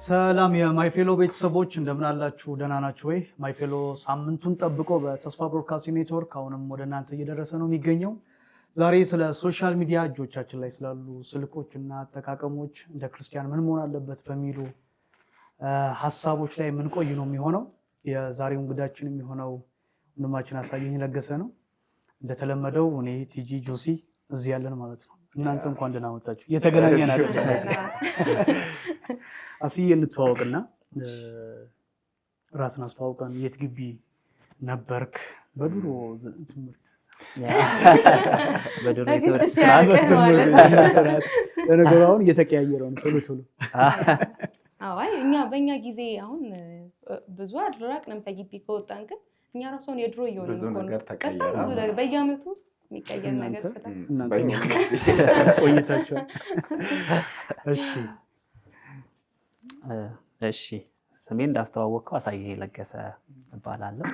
ሰላም የማይፌሎ ቤተሰቦች እንደምን አላችሁ? ደህና ናችሁ ወይ? ማይፌሎ ሳምንቱን ጠብቆ በተስፋ ብሮድካስቲንግ ኔትወርክ አሁንም ወደ እናንተ እየደረሰ ነው የሚገኘው። ዛሬ ስለ ሶሻል ሚዲያ እጆቻችን ላይ ስላሉ ስልኮች እና አጠቃቀሞች እንደ ክርስቲያን ምን መሆን አለበት በሚሉ ሀሳቦች ላይ የምንቆይ ነው የሚሆነው። የዛሬው እንግዳችን የሚሆነው ወንድማችን አሳየኝ ለገሰ ነው። እንደተለመደው እኔ ቲጂ ጆሲ እዚህ ያለን ማለት ነው። እናንተ እንኳን ደህና መጣችሁ። የተገናኘን አይደል? አስዬ እንተዋወቅና ራስን አስተዋውቀን። የት ግቢ ነበርክ? በድሮ ትምህርት በድሮ ትምህርት ስርዓት ለነገሩ አሁን እየተቀያየረ ነው ቶሎ ቶሎ። አይ በእኛ ጊዜ አሁን ብዙ አድራቅንም ከግቢ ከወጣን ግን እኛ ራሱን የድሮ እየሆነ ነው። በጣም ብዙ ነገር በየዓመቱ የሚቀየር ነገር ቆይታችኋል። እሺ ስሜን እንዳስተዋወቅከው አሳየኝ ለገሰ እባላለሁ።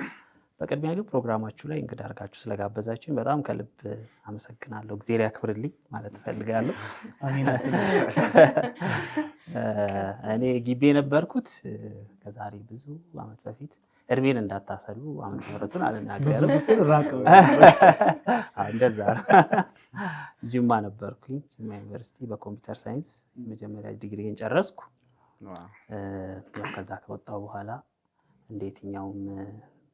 በቅድሚያ ግን ፕሮግራማችሁ ላይ እንግዳ አድርጋችሁ ስለጋበዛችሁኝ በጣም ከልብ አመሰግናለሁ። እግዚአብሔር ያክብርልኝ ማለት እፈልጋለሁ። እኔ ግቢ የነበርኩት ከዛሬ ብዙ ዓመት በፊት እድሜን እንዳታሰሉ ዓመተ ምሕረቱን አልናገርም። እንደዛ ጅማ ነበርኩኝ። ጅማ ዩኒቨርሲቲ በኮምፒውተር ሳይንስ መጀመሪያ ዲግሪን ጨረስኩ። ከዛ ከወጣሁ በኋላ እንደየትኛውም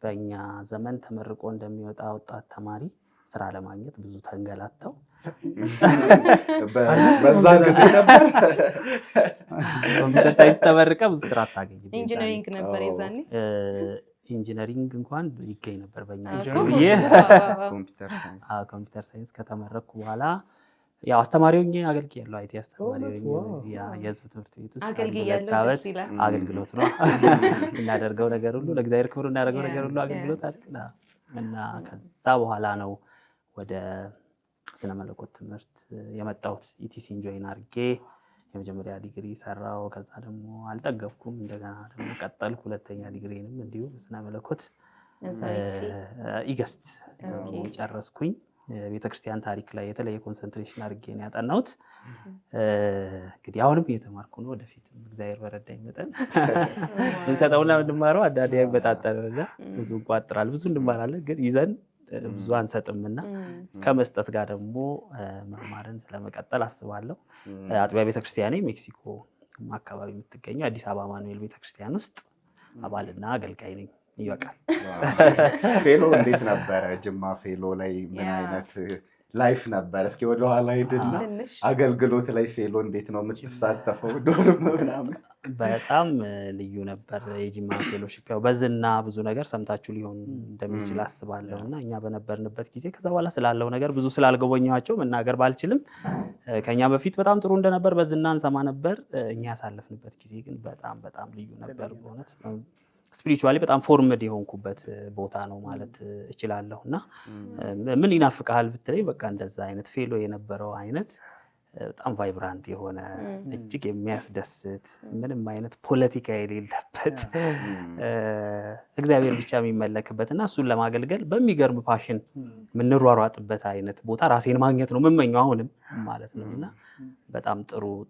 በእኛ ዘመን ተመርቆ እንደሚወጣ ወጣት ተማሪ ስራ ለማግኘት ብዙ ተንገላተው በዛ ጊዜ ነበር ኮምፒውተር ሳይንስ ተመርቀ ብዙ ስራ አታገኝም። ኢንጂነሪንግ ነበር የዛኔ። ኢንጂነሪንግ እንኳን ይገኝ ነበር በእኛ ኮምፒውተር ሳይንስ ከተመረኩ በኋላ ያው አስተማሪ ሆኜ አገልግያለሁ። አይቲ አስተማሪ ሆኜ የህዝብ ትምህርት ቤት ውስጥ አገልግሎት ነው እናደርገው ነገር ሁሉ ለእግዚአብሔር ክብር እናደርገው ነገር ሁሉ አገልግሎት አይደል። እና ከዛ በኋላ ነው ወደ ስነ መለኮት ትምህርት የመጣሁት። ኢቲሲን ጆይን አድርጌ የመጀመሪያ ዲግሪ ሰራው። ከዛ ደግሞ አልጠገብኩም፣ እንደገና ደግሞ ቀጠልኩ። ሁለተኛ ዲግሪንም እንዲሁ ስነ መለኮት ኢገስት ጨረስኩኝ። ቤተክርስቲያን ታሪክ ላይ የተለየ ኮንሰንትሬሽን አድርጌ ነው ያጠናሁት። እንግዲህ አሁንም እየተማርኩ ነው። ወደፊትም እግዚአብሔር በረዳኝ መጠን እንሰጠውና እንድማረው አንዳንዴ ያይበጣጠርና ብዙ እንቋጥራል፣ ብዙ እንማራለን፣ ግን ይዘን ብዙ አንሰጥምና ከመስጠት ጋር ደግሞ መማርን ስለመቀጠል አስባለሁ። አጥቢያ ቤተክርስቲያኔ ሜክሲኮ አካባቢ የምትገኘው አዲስ አበባ ማኑኤል ቤተክርስቲያን ውስጥ አባልና አገልጋይ ነኝ። ይበቃል። ፌሎ እንዴት ነበረ? ጅማ ፌሎ ላይ ምን አይነት ላይፍ ነበር? እስኪ ወደኋላ ሄድና አገልግሎት ላይ ፌሎ እንዴት ነው የምትሳተፈው? ዶርም ምናምን በጣም ልዩ ነበር የጅማ ፌሎሺፕ። ያው በዝና ብዙ ነገር ሰምታችሁ ሊሆን እንደሚችል አስባለሁ እና እኛ በነበርንበት ጊዜ ከዛ በኋላ ስላለው ነገር ብዙ ስላልጎበኛቸው መናገር ባልችልም ከኛ በፊት በጣም ጥሩ እንደነበር በዝና እንሰማ ነበር። እኛ ያሳለፍንበት ጊዜ ግን በጣም በጣም ልዩ ነበር በእውነት። ስፒሪቹዋሊ በጣም ፎርምድ የሆንኩበት ቦታ ነው ማለት እችላለሁ። እና ምን ይናፍቃል ብትለኝ በቃ እንደዛ አይነት ፌሎ የነበረው አይነት በጣም ቫይብራንት የሆነ እጅግ የሚያስደስት ምንም አይነት ፖለቲካ የሌለበት እግዚአብሔር ብቻ የሚመለክበት እና እሱን ለማገልገል በሚገርም ፓሽን የምንሯሯጥበት አይነት ቦታ ራሴን ማግኘት ነው የምመኘው አሁንም ማለት ነው። እና በጣም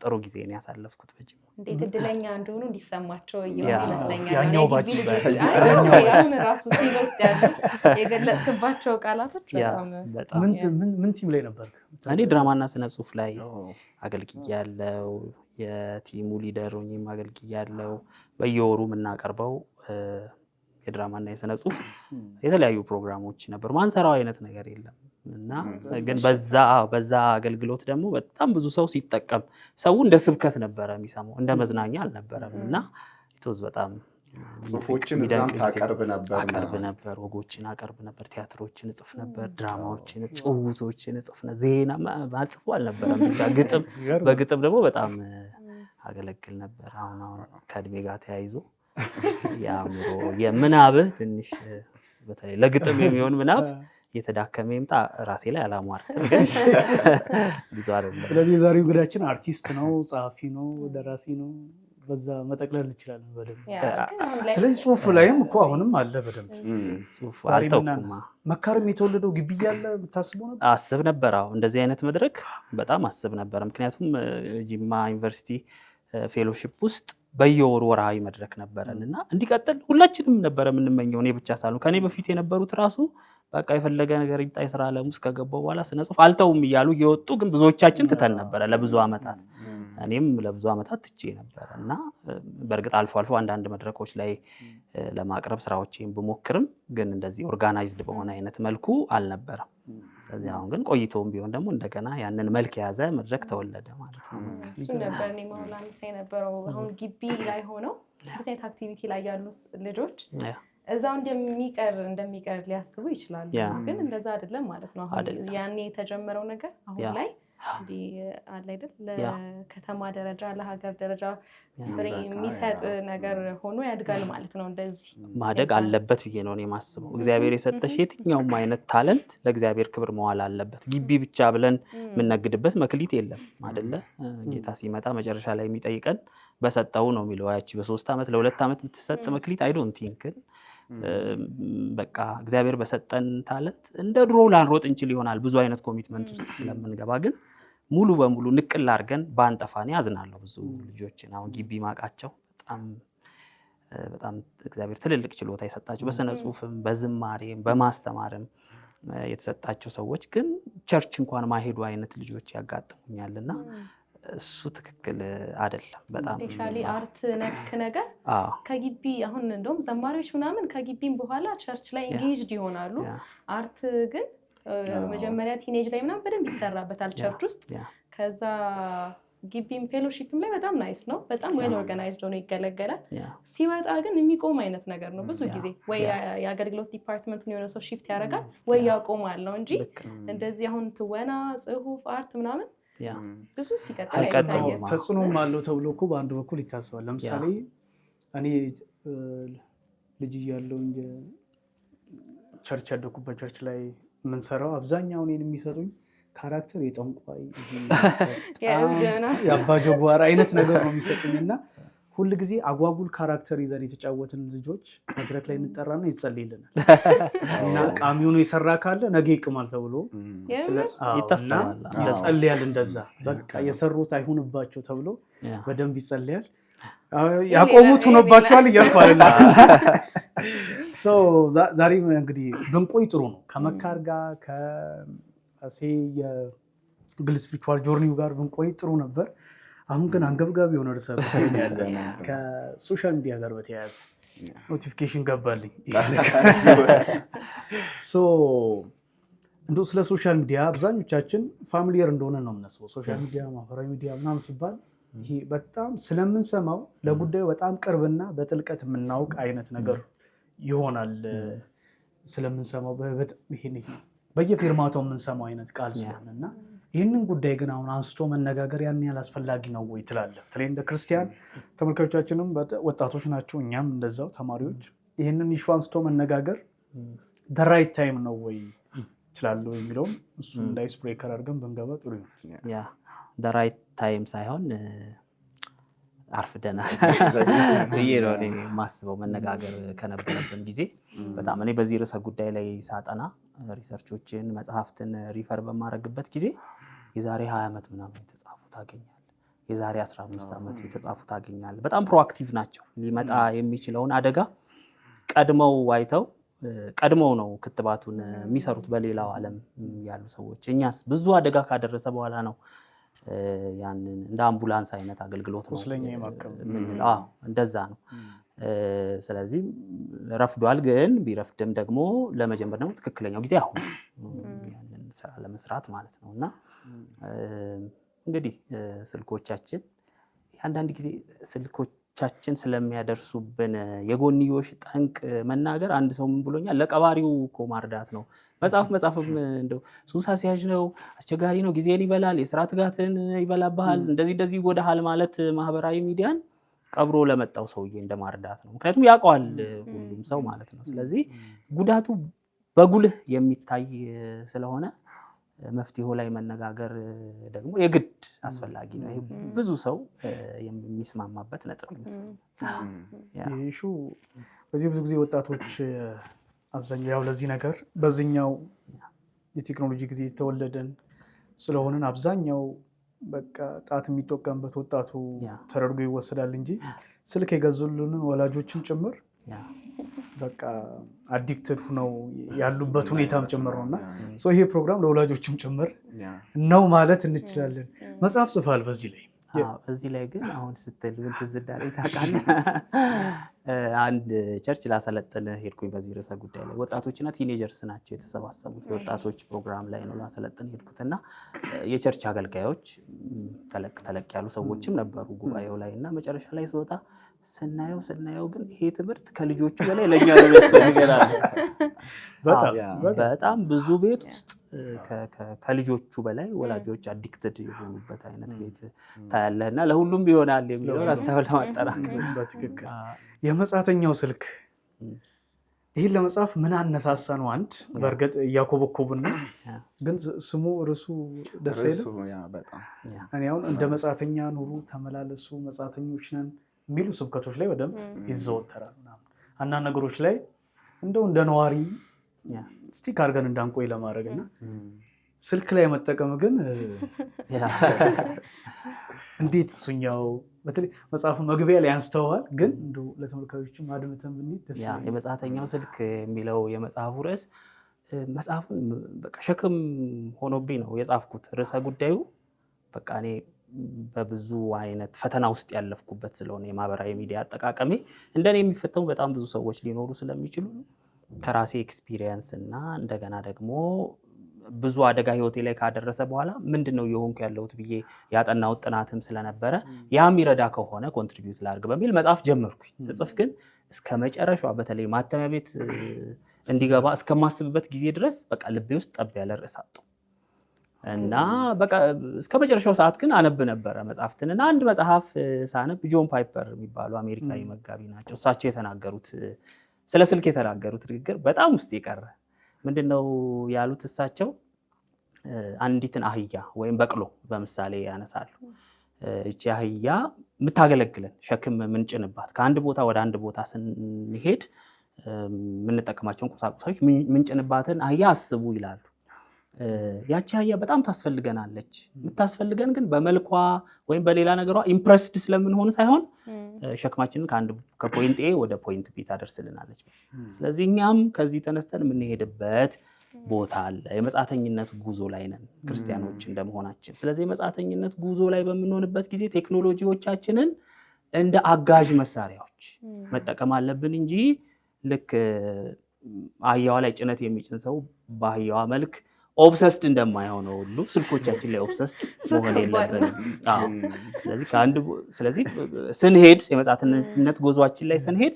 ጥሩ ጊዜ ነው ያሳለፍኩት በጅማ። እንዴት እድለኛ እንደሆኑ እንዲሰማቸው ይመስለኛል። ያኛው ባጭ አሁን ራሱ ፊል ውስጥ ያሉ የገለጽክባቸው ቃላቶች በጣም ምን ቲም ላይ ነበር? እኔ ድራማና ስነ ጽሁፍ ላይ አገልግያለሁ። የቲሙ ሊደር ሆኜም አገልግያለሁ። በየወሩ የምናቀርበው የድራማና የስነ ጽሁፍ የተለያዩ ፕሮግራሞች ነበሩ። ማንሰራው አይነት ነገር የለም እና ግን በዛ አገልግሎት ደግሞ በጣም ብዙ ሰው ሲጠቀም ሰው እንደ ስብከት ነበረ የሚሰማው፣ እንደ መዝናኛ አልነበረም። እና ኢትዮዝ በጣም ጽሁፎችን እዛም ታቀርብ ነበር፣ ወጎችን አቀርብ ነበር፣ ቲያትሮችን እጽፍ ነበር፣ ድራማዎችን፣ ጭውውቶችን እጽፍ ነበር። ዜና ማጽፎ አልነበረም፣ ብቻ በግጥም ደግሞ በጣም አገለግል ነበር። አሁን ከእድሜ ጋር ተያይዞ የአእምሮ የምናብህ ትንሽ በተለይ ለግጥም የሚሆን ምናብ እየተዳከመ ይምጣ ራሴ ላይ አላሟርትም፣ ግን ብዙ አይደለም። ስለዚህ የዛሬው እንግዳችን አርቲስት ነው፣ ጸሐፊ ነው፣ ደራሲ ነው። በዛ መጠቅለል እንችላለን በደንብ። ስለዚህ ጽሁፍ ላይም እኮ አሁንም አለ በደንብ ጽሁፍ አልተውኩማ። መካርም የተወለደው ግቢ እያለ ብታስበው ነበር? አስብ ነበር። አዎ እንደዚህ አይነት መድረክ በጣም አስብ ነበር። ምክንያቱም ጅማ ዩኒቨርሲቲ ፌሎሺፕ ውስጥ በየወሩ ወርሃዊ መድረክ ነበረን እና እንዲቀጥል ሁላችንም ነበረ የምንመኘው። እኔ ብቻ ሳልሆን ከኔ በፊት የነበሩት ራሱ በቃ የፈለገ ነገር ይምጣ የሥራ ዓለም ውስጥ ከገባው በኋላ ስነ ጽሁፍ አልተውም እያሉ እየወጡ ግን ብዙዎቻችን ትተን ነበረ ለብዙ ዓመታት። እኔም ለብዙ ዓመታት ትቼ ነበረ እና በእርግጥ አልፎ አልፎ አንዳንድ መድረኮች ላይ ለማቅረብ ስራዎችን ብሞክርም ግን እንደዚህ ኦርጋናይዝድ በሆነ አይነት መልኩ አልነበረም። ስለዚህ አሁን ግን ቆይቶም ቢሆን ደግሞ እንደገና ያንን መልክ የያዘ መድረክ ተወለደ ማለት ነው። እሱ ነበር እኔ ማውላን የነበረው። አሁን ግቢ ላይ ሆነው በዚህ አክቲቪቲ ላይ ያሉ ልጆች እዛው እንደሚቀር ሊያስቡ ይችላሉ። ግን እንደዛ አይደለም ማለት ነው። አሁን ያኔ የተጀመረው ነገር አሁን ላይ እንዴ አለ አይደል ለከተማ ደረጃ ለሀገር ደረጃ ፍሬ የሚሰጥ ነገር ሆኖ ያድጋል ማለት ነው። እንደዚህ ማደግ አለበት ብዬ ነው የማስበው። እግዚአብሔር የሰጠሽ የትኛውም አይነት ታለንት ለእግዚአብሔር ክብር መዋል አለበት። ግቢ ብቻ ብለን የምንነግድበት መክሊት የለም አይደለ? ጌታ ሲመጣ መጨረሻ ላይ የሚጠይቀን በሰጠው ነው የሚለው። ያቺ በ3 ዓመት ለ2 ዓመት የምትሰጥ መክሊት አይ ዶንት ቲንክ በቃ እግዚአብሔር በሰጠን ታለንት እንደ ድሮ ላንሮጥ እንችል ይሆናል ብዙ አይነት ኮሚትመንት ውስጥ ስለምንገባ፣ ግን ሙሉ በሙሉ ንቅል አድርገን ባንጠፋኔ ያዝናለሁ። ብዙ ልጆችን አሁን ግቢ ማቃቸው በጣም እግዚአብሔር ትልልቅ ችሎታ የሰጣቸው በስነ ጽሁፍም በዝማሬም በማስተማርም የተሰጣቸው ሰዎች ግን ቸርች እንኳን ማሄዱ አይነት ልጆች ያጋጥሙኛልና እሱ ትክክል አይደለም። በጣም ስፔሻሊ አርት ነክ ነገር ከግቢ አሁን እንደውም ዘማሪዎች ምናምን ከግቢም በኋላ ቸርች ላይ ኢንጌጅድ ይሆናሉ። አርት ግን መጀመሪያ ቲኔጅ ላይ ምናምን በደንብ ይሰራበታል ቸርች ውስጥ። ከዛ ግቢም ፌሎሺፕም ላይ በጣም ናይስ ነው። በጣም ዌል ኦርጋናይዝድ ሆኖ ይገለገላል። ሲወጣ ግን የሚቆም አይነት ነገር ነው። ብዙ ጊዜ ወይ የአገልግሎት ዲፓርትመንቱን የሆነ ሰው ሺፍት ያደርጋል ወይ ያቆማል ነው እንጂ እንደዚህ አሁን ትወና፣ ጽሁፍ፣ አርት ምናምን ብዙ ሲቀጥል ተጽዕኖም አለው ተብሎ እኮ በአንድ በኩል ይታሰባል። ለምሳሌ እኔ ልጅ እያለሁ ቸርች ያደኩበት ቸርች ላይ የምንሰራው አብዛኛውን የሚሰጡኝ ካራክተር የጠንቋይ የአባጀጓራ አይነት ነገር ነው የሚሰጡኝ እና ሁል ጊዜ አጓጉል ካራክተር ይዘን የተጫወትን ልጆች መድረክ ላይ እንጠራና ይጸልይልናል እና ቃሚውን የሰራ ካለ ነገ ይቅማል ተብሎ ይታሰባል። ይጸልያል። እንደዛ በቃ የሰሩት አይሁንባቸው ተብሎ በደንብ ይጸልያል። ያቆሙት ሆኖባቸዋል እያልኩ አይደለም። ዛሬ እንግዲህ ብንቆይ ጥሩ ነው። ከመካር ጋር ከሴ የግል ስፒሪቹዋል ጆርኒው ጋር ብንቆይ ጥሩ ነበር። አሁን ግን አንገብጋቢ የሆነ ርዕሰ ከሶሻል ሚዲያ ጋር በተያያዘ ኖቲፊኬሽን ገባልኝ። እንደው ስለ ሶሻል ሚዲያ አብዛኞቻችን ፋሚሊየር እንደሆነ ነው የምናስበው። ሶሻል ሚዲያ ማህበራዊ ሚዲያ ምናምን ሲባል ይሄ በጣም ስለምንሰማው ለጉዳዩ በጣም ቅርብና በጥልቀት የምናውቅ አይነት ነገር ይሆናል። ስለምንሰማው በየፊርማታው የምንሰማው አይነት ቃል ስለሆነ እና ይህንን ጉዳይ ግን አሁን አንስቶ መነጋገር ያን ያህል አስፈላጊ ነው ወይ ትላለህ? በተለይ እንደ ክርስቲያን ተመልካቾቻችንም ወጣቶች ናቸው፣ እኛም እንደዛው ተማሪዎች። ይህንን ኢሹ አንስቶ መነጋገር the right time ነው ወይ ትላለህ የሚለውም እሱ እንዳይስ ብሬከር አድርገን ብንገባ ጥሩ ይሆናል። ያ the right time ሳይሆን አርፍደናል ብዬ ነው እኔ የማስበው። መነጋገር ከነበረብን ጊዜ በጣም እኔ በዚህ ርዕሰ ጉዳይ ላይ ሳጠና ሪሰርቾችን መጽሐፍትን ሪፈር በማድረግበት ጊዜ የዛሬ 20 ዓመት ምናምን የተጻፉ ታገኛለህ፣ የዛሬ 15 ዓመት የተጻፉ ታገኛለህ። በጣም ፕሮአክቲቭ ናቸው። ሊመጣ የሚችለውን አደጋ ቀድመው አይተው ቀድመው ነው ክትባቱን የሚሰሩት በሌላው ዓለም ያሉ ሰዎች። እኛስ ብዙ አደጋ ካደረሰ በኋላ ነው ያንን እንደ አምቡላንስ አይነት አገልግሎት ነው የምንለው። እንደዛ ነው። ስለዚህ ረፍዷል። ግን ቢረፍድም ደግሞ ለመጀመር ደግሞ ትክክለኛው ጊዜ አሁን ያንን ስራ ለመስራት ማለት ነው። እና እንግዲህ ስልኮቻችን አንዳንድ ጊዜ ስልኮቻችን ስለሚያደርሱብን የጎንዮሽ ጠንቅ መናገር አንድ ሰው ምን ብሎኛል፣ ለቀባሪው እኮ ማርዳት ነው። መጽሐፍም እንደው ሱስ አስያዥ ነው፣ አስቸጋሪ ነው፣ ጊዜን ይበላል፣ የስራ ትጋትን ይበላብሃል፣ እንደዚህ ይጎዳሃል ማለት ማህበራዊ ሚዲያን ቀብሮ ለመጣው ሰውዬ እንደማርዳት ነው። ምክንያቱም ያውቀዋል ሁሉም ሰው ማለት ነው። ስለዚህ ጉዳቱ በጉልህ የሚታይ ስለሆነ መፍትሄው ላይ መነጋገር ደግሞ የግድ አስፈላጊ ነው። ይሄ ብዙ ሰው የሚስማማበት ነጥብ ይመስላል። ይሹ በዚህ ብዙ ጊዜ ወጣቶች አብዛኛው ያው ለዚህ ነገር በዚህኛው የቴክኖሎጂ ጊዜ ተወለደን ስለሆነን አብዛኛው በቃ ጣት የሚጠቀምበት ወጣቱ ተደርጎ ይወሰዳል እንጂ ስልክ የገዙልን ወላጆችም ጭምር በቃ አዲክትድ ሆነው ያሉበት ሁኔታም ጭምር ነውና ይሄ ፕሮግራም ለወላጆችም ጭምር ነው ማለት እንችላለን። መጽሐፍ ጽፋል እዚህ ላይ ግን አሁን ስትል ምን ትዝ እንዳለኝ ታውቃለህ? አንድ ቸርች ላሰለጥን ሄድኩኝ በዚህ ርዕሰ ጉዳይ ላይ ወጣቶችና ቲኔጀርስ ናቸው የተሰባሰቡት የወጣቶች ፕሮግራም ላይ ነው ላሰለጥን ሄድኩትና የቸርች አገልጋዮች ተለቅ ያሉ ሰዎችም ነበሩ ጉባኤው ላይ እና መጨረሻ ላይ ስወጣ ስናየው ግን ይሄ ትምህርት ከልጆቹ በላይ ለኛ ነው የሚያስፈልገናል። በጣም ብዙ ቤት ውስጥ ከልጆቹ በላይ ወላጆች አዲክትድ የሆኑበት አይነት ቤት ታያለህና ለሁሉም ይሆናል የሚለው ሀሳብ ለማጠናከር በትክክል የመጻተኛው ስልክ ይህን ለመጻፍ ምን አነሳሳ ነው? አንድ በእርግጥ እያኮበኮቡና ግን ስሙ ርዕሱ ደስ አይልም። እኔ አሁን እንደ መጻተኛ ኑሩ ተመላለሱ መጻተኞች ነን የሚሉ ስብከቶች ላይ በደንብ ይዘወተራል። አንዳንድ ነገሮች ላይ እንደው እንደ ነዋሪ ስቲክ አድርገን እንዳንቆይ ለማድረግና ስልክ ላይ መጠቀም ግን እንዴት እሱኛው በተለይ መጽሐፉ መግቢያ ላይ አንስተዋል። ግን እንደው ለተመልካቾችም አድምተን ብንይ ደስ ይላል። የመጻተኛው ስልክ የሚለው የመጽሐፉ ርዕስ መጽሐፉን በቃ ሸክም ሆኖብኝ ነው የጻፍኩት። ርዕሰ ጉዳዩ በቃ እኔ በብዙ አይነት ፈተና ውስጥ ያለፍኩበት ስለሆነ የማህበራዊ ሚዲያ አጠቃቀሜ እንደኔ የሚፈተኑ በጣም ብዙ ሰዎች ሊኖሩ ስለሚችሉ ከራሴ ኤክስፒሪየንስ እና እንደገና ደግሞ ብዙ አደጋ ህይወቴ ላይ ካደረሰ በኋላ ምንድነው የሆንኩ ያለሁት ብዬ ያጠናሁት ጥናትም ስለነበረ ያም ይረዳ ከሆነ ኮንትሪቢዩት ላድርግ በሚል መጽሐፍ ጀመርኩኝ። ስጽፍ ግን እስከ መጨረሻው በተለይ ማተሚያ ቤት እንዲገባ እስከማስብበት ጊዜ ድረስ በቃ ልቤ ውስጥ ጠብ ያለ ርዕስ አጣሁ እና በቃ እስከ መጨረሻው ሰዓት ግን አነብ ነበረ መጽሐፍትንና አንድ መጽሐፍ ሳነብ ጆን ፓይፐር የሚባሉ አሜሪካዊ መጋቢ ናቸው። እሳቸው የተናገሩት ስለ ስልክ የተናገሩት ንግግር በጣም ውስጥ የቀረ ምንድነው ያሉት? እሳቸው አንዲትን አህያ ወይም በቅሎ በምሳሌ ያነሳሉ። እቺ አህያ የምታገለግለን ሸክም ምንጭንባት ከአንድ ቦታ ወደ አንድ ቦታ ስንሄድ የምንጠቀማቸውን ቁሳቁሶች ምንጭንባትን አህያ አስቡ ይላሉ። ያቺ አህያ በጣም ታስፈልገናለች። የምታስፈልገን ግን በመልኳ ወይም በሌላ ነገሯ ኢምፕረስድ ስለምንሆን ሳይሆን ሸክማችንን ከፖይንት ኤ ወደ ፖይንት ቢ ታደርስልናለች። ስለዚህ እኛም ከዚህ ተነስተን የምንሄድበት ቦታ አለ። የመጻተኝነት ጉዞ ላይ ነን ክርስቲያኖች እንደመሆናችን። ስለዚህ የመጻተኝነት ጉዞ ላይ በምንሆንበት ጊዜ ቴክኖሎጂዎቻችንን እንደ አጋዥ መሳሪያዎች መጠቀም አለብን እንጂ ልክ አህያዋ ላይ ጭነት የሚጭን ሰው በአህያዋ መልክ ኦብሰስድ እንደማይሆነው ሁሉ ስልኮቻችን ላይ ኦብሰስድ መሆን የለብንም። ስለዚህ ስንሄድ የመጻተኝነት ጉዞአችን ላይ ስንሄድ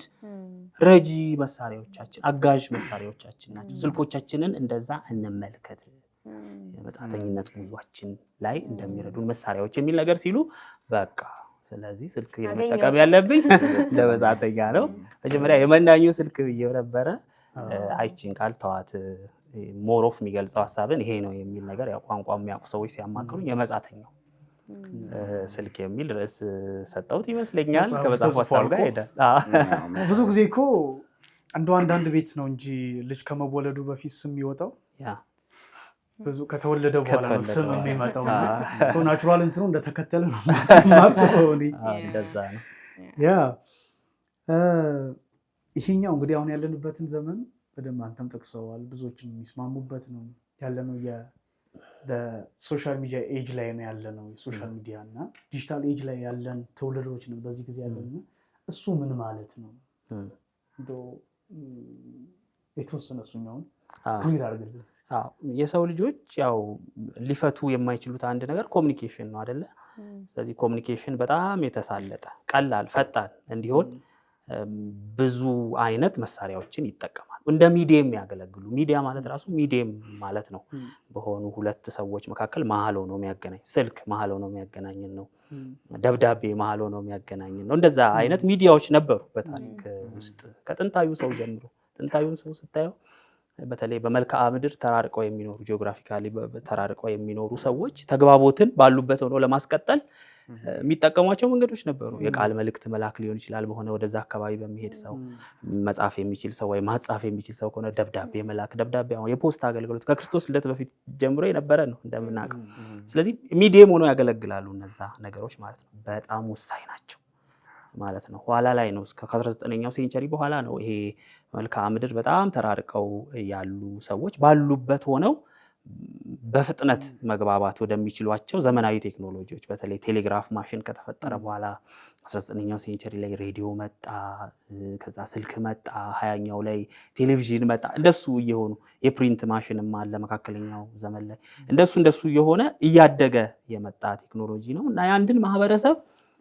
ረጂ መሳሪያዎቻችን አጋዥ መሳሪያዎቻችን ናቸው። ስልኮቻችንን እንደዛ እንመልከት። የመጻተኝነት ጉዞአችን ላይ እንደሚረዱን መሳሪያዎች የሚል ነገር ሲሉ በቃ ስለዚህ ስልክ መጠቀም ያለብኝ ለመጻተኛ ነው። መጀመሪያ የመናኙ ስልክ ብዬው ነበረ። አይቺን ቃል ተዋት ሞሮፍ የሚገልጸው ሐሳብን ይሄ ነው የሚል ነገር ያው ቋንቋ የሚያውቁ ሰዎች ሲያማክሩኝ የመጻተኛው ስልክ የሚል ርዕስ ሰጠሁት ይመስለኛል። ከመጽሐፉ ሐሳብ ጋር ሄዳል። ብዙ ጊዜ እኮ እንደው አንዳንድ ቤት ነው እንጂ ልጅ ከመወለዱ በፊት ስም ይወጣው ብዙ ከተወለደ በኋላ ነው ስም የሚመጣው። ሶ ናቹራል እንትኑ እንደተከተለ ነው ማስበው እኔ እንደዛ ነው። ይሄኛው እንግዲህ አሁን ያለንበትን ዘመን በደንብ አንተም ጠቅሰዋል፣ ብዙዎችም የሚስማሙበት ነው ያለነው። የሶሻል ሚዲያ ኤጅ ላይ ነው ያለነው። የሶሻል ሚዲያ እና ዲጂታል ኤጅ ላይ ያለን ትውልዶች ነው በዚህ ጊዜ ያለነው። እሱ ምን ማለት ነው? እንደው የተወሰነ እሱኛውን ክሊር አድርግልን። የሰው ልጆች ያው ሊፈቱ የማይችሉት አንድ ነገር ኮሚኒኬሽን ነው አይደለ? ስለዚህ ኮሚኒኬሽን በጣም የተሳለጠ ቀላል፣ ፈጣን እንዲሆን ብዙ አይነት መሳሪያዎችን ይጠቀማሉ። እንደ ሚዲየም ያገለግሉ። ሚዲያ ማለት ራሱ ሚዲየም ማለት ነው። በሆኑ ሁለት ሰዎች መካከል መሀል ሆኖ የሚያገናኝ፣ ስልክ መሀል ሆኖ የሚያገናኝን ነው። ደብዳቤ መሀል ሆኖ የሚያገናኝን ነው። እንደዛ አይነት ሚዲያዎች ነበሩ በታሪክ ውስጥ ከጥንታዩ ሰው ጀምሮ። ጥንታዩን ሰው ስታየው በተለይ በመልክዓ ምድር ተራርቀው የሚኖሩ ጂኦግራፊካሊ ተራርቀው የሚኖሩ ሰዎች ተግባቦትን ባሉበት ሆኖ ለማስቀጠል የሚጠቀሟቸው መንገዶች ነበሩ። የቃል መልእክት መላክ ሊሆን ይችላል። በሆነ ወደዛ አካባቢ በሚሄድ ሰው መጻፍ የሚችል ሰው ወይ ማጻፍ የሚችል ሰው ከሆነ ደብዳቤ መላክ። ደብዳቤ አሁን የፖስታ አገልግሎት ከክርስቶስ ልደት በፊት ጀምሮ የነበረ ነው እንደምናውቀው። ስለዚህ ሚዲየም ሆነው ያገለግላሉ እነዛ ነገሮች ማለት ነው። በጣም ወሳኝ ናቸው ማለት ነው። ኋላ ላይ ነው ከ19ኛው ሴንቸሪ በኋላ ነው ይሄ መልክዓ ምድር በጣም ተራርቀው ያሉ ሰዎች ባሉበት ሆነው በፍጥነት መግባባት ወደሚችሏቸው ዘመናዊ ቴክኖሎጂዎች በተለይ ቴሌግራፍ ማሽን ከተፈጠረ በኋላ 19ኛው ሴንቸሪ ላይ ሬዲዮ መጣ፣ ከዛ ስልክ መጣ፣ 20ኛው ላይ ቴሌቪዥን መጣ። እንደሱ እየሆኑ የፕሪንት ማሽንም አለ መካከለኛው ዘመን ላይ እንደሱ እየሆነ እያደገ የመጣ ቴክኖሎጂ ነው እና የአንድን ማህበረሰብ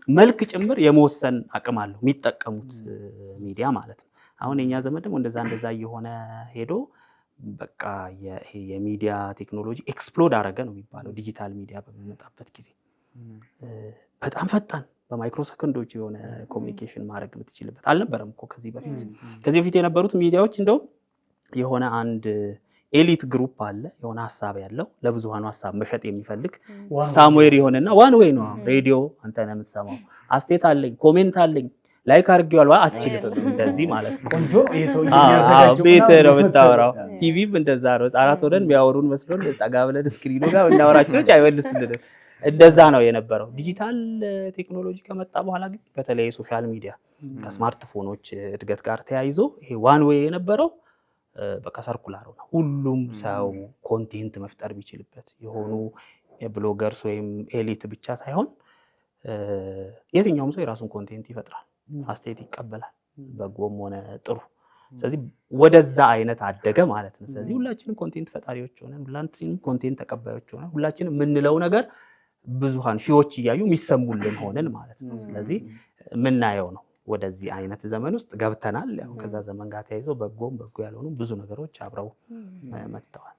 መልክ ጭምር የመወሰን አቅም አለው የሚጠቀሙት ሚዲያ ማለት ነው። አሁን የኛ ዘመን ደግሞ እንደዛ እየሆነ ሄዶ በቃ የሚዲያ ቴክኖሎጂ ኤክስፕሎድ አደረገ ነው የሚባለው። ዲጂታል ሚዲያ በሚመጣበት ጊዜ በጣም ፈጣን በማይክሮ ሰከንዶች የሆነ ኮሚኒኬሽን ማድረግ የምትችልበት አልነበረም እኮ ከዚህ በፊት የነበሩት ሚዲያዎች እንደውም የሆነ አንድ ኤሊት ግሩፕ አለ የሆነ ሐሳብ ያለው ለብዙሃኑ ሐሳብ መሸጥ የሚፈልግ ሳሙዌር የሆነና ዋን ዌይ ነው ሬዲዮ አንተ ነህ የምትሰማው። አስቴት አለኝ ኮሜንት አለኝ ላይክ አድርጌዋለሁ አትችልም እንደዚህ ማለት ነው። ቆንጆ ነው ይሄ ሰው የሚያዘጋጀው ቤት ነው የምታወራው። ቲቪም እንደዛ ነው። ህጻናት ሆነን የሚያወሩን መስሎን ጠጋ ብለን ስክሪኑ ጋር እናወራቸው አይመልሱልንም። እንደዛ ነው የነበረው። ዲጂታል ቴክኖሎጂ ከመጣ በኋላ ግን በተለይ ሶሻል ሚዲያ ከስማርትፎኖች እድገት ጋር ተያይዞ ይሄ ዋን ዌይ የነበረው በቃ ሰርኩላር ነው። ሁሉም ሰው ኮንቴንት መፍጠር ቢችልበት የሆኑ የብሎገርስ ወይም ኤሊት ብቻ ሳይሆን የትኛውም ሰው የራሱን ኮንቴንት ይፈጥራል፣ አስተያየት ይቀበላል፣ በጎም ሆነ ጥሩ። ስለዚህ ወደዛ አይነት አደገ ማለት ነው። ስለዚህ ሁላችንም ኮንቴንት ፈጣሪዎች ሆነን ሁላችንም ኮንቴንት ተቀባዮች ሆነን ሁላችንም የምንለው ነገር ብዙሃን ሺዎች እያዩ የሚሰሙልን ሆነን ማለት ነው። ስለዚህ የምናየው ነው ወደዚህ አይነት ዘመን ውስጥ ገብተናል። ያው ከዛ ዘመን ጋር ተያይዞ በጎም በጎ ያልሆኑ ብዙ ነገሮች አብረው መጥተዋል።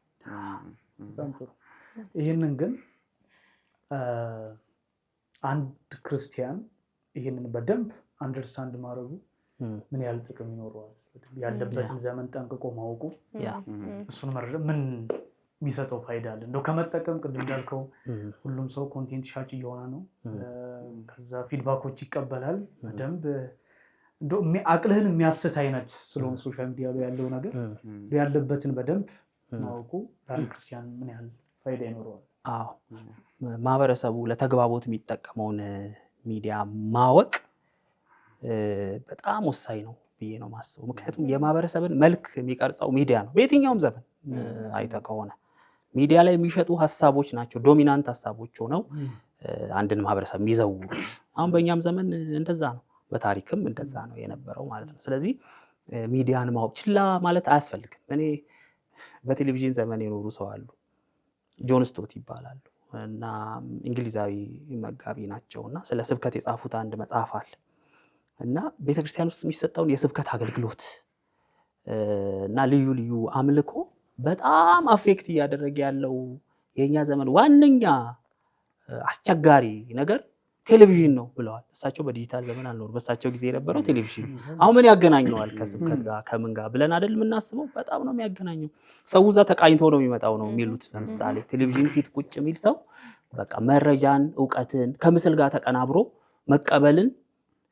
ይህንን ግን አንድ ክርስቲያን ይህንን በደንብ አንደርስታንድ ማድረጉ ምን ያህል ጥቅም ይኖረዋል? ያለበትን ዘመን ጠንቅቆ ማወቁ እሱን መረዳት ምን የሚሰጠው ፋይዳ አለ? እንደው ከመጠቀም ቅድም እንዳልከው ሁሉም ሰው ኮንቴንት ሻጭ እየሆነ ነው። ከዛ ፊድባኮች ይቀበላል በደንብ እንደው አቅልህን የሚያስት አይነት ስለሆነ ሶሻል ሚዲያ ላይ ያለው ነገር ያለበትን በደንብ ማወቁ ለአንድ ክርስቲያን ምን ያህል ፋይዳ ይኖረዋል? አዎ ማህበረሰቡ ለተግባቦት የሚጠቀመውን ሚዲያ ማወቅ በጣም ወሳኝ ነው ብዬ ነው ማስበው። ምክንያቱም የማህበረሰብን መልክ የሚቀርጸው ሚዲያ ነው። በየትኛውም ዘመን አይተህ ከሆነ ሚዲያ ላይ የሚሸጡ ሀሳቦች ናቸው ዶሚናንት ሀሳቦች ሆነው አንድን ማህበረሰብ የሚዘውሩት። አሁን በእኛም ዘመን እንደዛ ነው፣ በታሪክም እንደዛ ነው የነበረው ማለት ነው። ስለዚህ ሚዲያን ማወቅ ችላ ማለት አያስፈልግም። እኔ በቴሌቪዥን ዘመን የኖሩ ሰው አሉ፣ ጆን ስቶት ይባላሉ እና እንግሊዛዊ መጋቢ ናቸው እና ስለ ስብከት የጻፉት አንድ መጽሐፍ አለ እና ቤተክርስቲያን ውስጥ የሚሰጠውን የስብከት አገልግሎት እና ልዩ ልዩ አምልኮ በጣም አፌክት እያደረገ ያለው የኛ ዘመን ዋነኛ አስቸጋሪ ነገር ቴሌቪዥን ነው ብለዋል። እሳቸው በዲጂታል ዘመን አልኖሩ፣ በእሳቸው ጊዜ የነበረው ቴሌቪዥን። አሁን ምን ያገናኘዋል ከስብከት ጋር ከምን ጋር ብለን አይደል የምናስበው? በጣም ነው የሚያገናኘው። ሰው እዛ ተቃኝቶ ነው የሚመጣው ነው የሚሉት። ለምሳሌ ቴሌቪዥን ፊት ቁጭ የሚል ሰው በቃ መረጃን እውቀትን ከምስል ጋር ተቀናብሮ መቀበልን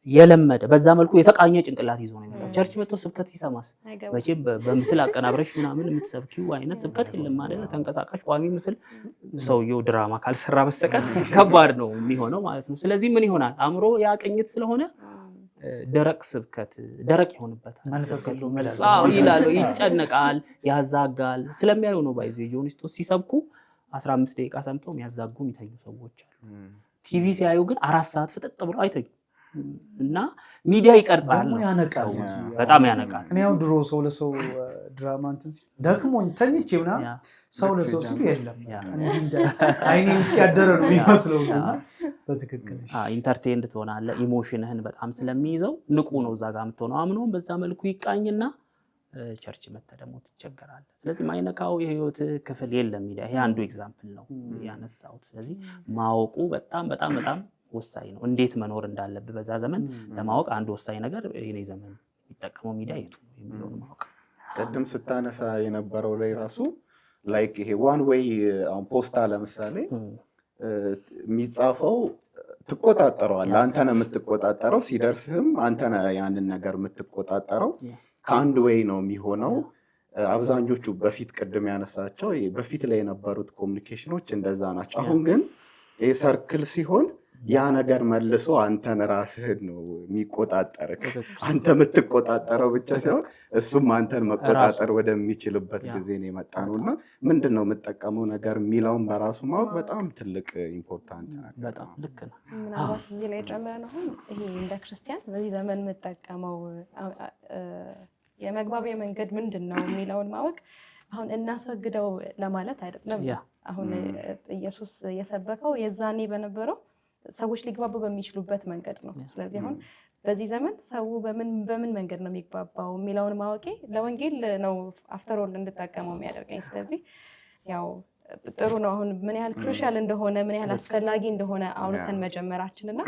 የለመደ በዛ መልኩ የተቃኘ ጭንቅላት ይዞ ነው የሚመጣው። ቸርች መጥቶ ስብከት ሲሰማስ መቼም በምስል አቀናብረሽ ምናምን የምትሰብኪው አይነት ስብከት የለም አይደል? ተንቀሳቃሽ ቋሚ ምስል ሰውየው ድራማ ካልሰራ በስተቀር ከባድ ነው የሚሆነው ማለት ነው። ስለዚህ ምን ይሆናል? አእምሮ ያቀኝት ስለሆነ ደረቅ ስብከት ደረቅ ይሆንበታል። ይላል፣ ይጨነቃል፣ ያዛጋል። ስለሚያዩ ነው ባይዞ የጆን ስቶት ሲሰብኩ 15 ደቂቃ ሰምተው የሚያዛጉ የሚተኙ ሰዎች አሉ። ቲቪ ሲያዩ ግን 4 ሰዓት ፍጥጥ ብለው አይተኙ እና ሚዲያ ይቀርጻል፣ በጣም ያነቃል። እኔ ያው ድሮ ሰው ለሰው ድራማ እንትን ሲል ደክሞኝ ተኝቼ ምናምን ሰው ለሰው ሲል የለም እንደ አይኔ ውጭ ያደረ ነው የሚመስለው። በትክክል ኢንተርቴይንድ ትሆናለህ። ኢሞሽንህን በጣም ስለሚይዘው ንቁ ነው እዛ ጋር የምትሆነው። አምኖም በዛ መልኩ ይቃኝና ቸርች መተህ ደግሞ ትቸገራለህ። ስለዚህ ማይነካው የህይወት ክፍል የለም ሚዲያ። ይሄ አንዱ ኤግዛምፕል ነው ያነሳሁት። ስለዚህ ማወቁ በጣም በጣም በጣም ወሳኝ ነው። እንዴት መኖር እንዳለብህ በዛ ዘመን ለማወቅ አንዱ ወሳኝ ነገር የኔ ዘመን የሚጠቀመው ሚዲያ የቱ ነው የሚለውን ማወቅ። ቅድም ስታነሳ የነበረው ላይ ራሱ ላይክ ይሄ ዋን ዌይ አሁን ፖስታ ለምሳሌ የሚጻፈው ትቆጣጠረዋለህ። አንተ ነህ የምትቆጣጠረው። ሲደርስህም አንተ ነህ ያንን ነገር የምትቆጣጠረው። ከአንድ ወይ ነው የሚሆነው። አብዛኞቹ በፊት ቅድም ያነሳቸው በፊት ላይ የነበሩት ኮሚኒኬሽኖች እንደዛ ናቸው። አሁን ግን ሰርክል ሲሆን ያ ነገር መልሶ አንተን ራስህን ነው የሚቆጣጠርህ። አንተ የምትቆጣጠረው ብቻ ሳይሆን እሱም አንተን መቆጣጠር ወደሚችልበት ጊዜ ነው የመጣ ነው እና ምንድን ነው የምጠቀመው ነገር የሚለውን በራሱ ማወቅ በጣም ትልቅ ኢምፖርታንት ነገር። በጣም ልክ ነው። ምናልባት እዚህ ላይ ጨምረን አሁን ይሄ እንደ ክርስቲያን በዚህ ዘመን የምጠቀመው የመግባቢያ መንገድ ምንድን ነው የሚለውን ማወቅ አሁን እናስወግደው ለማለት አይደለም። አሁን ኢየሱስ የሰበከው የዛኔ በነበረው ሰዎች ሊግባቡ በሚችሉበት መንገድ ነው። ስለዚህ አሁን በዚህ ዘመን ሰው በምን መንገድ ነው የሚግባባው የሚለውን ማወቄ ለወንጌል ነው አፍተር ኦል እንድጠቀመው የሚያደርገኝ። ስለዚህ ያው ጥሩ ነው አሁን ምን ያህል ክሩሻል እንደሆነ ምን ያህል አስፈላጊ እንደሆነ አውርተን መጀመራችን እና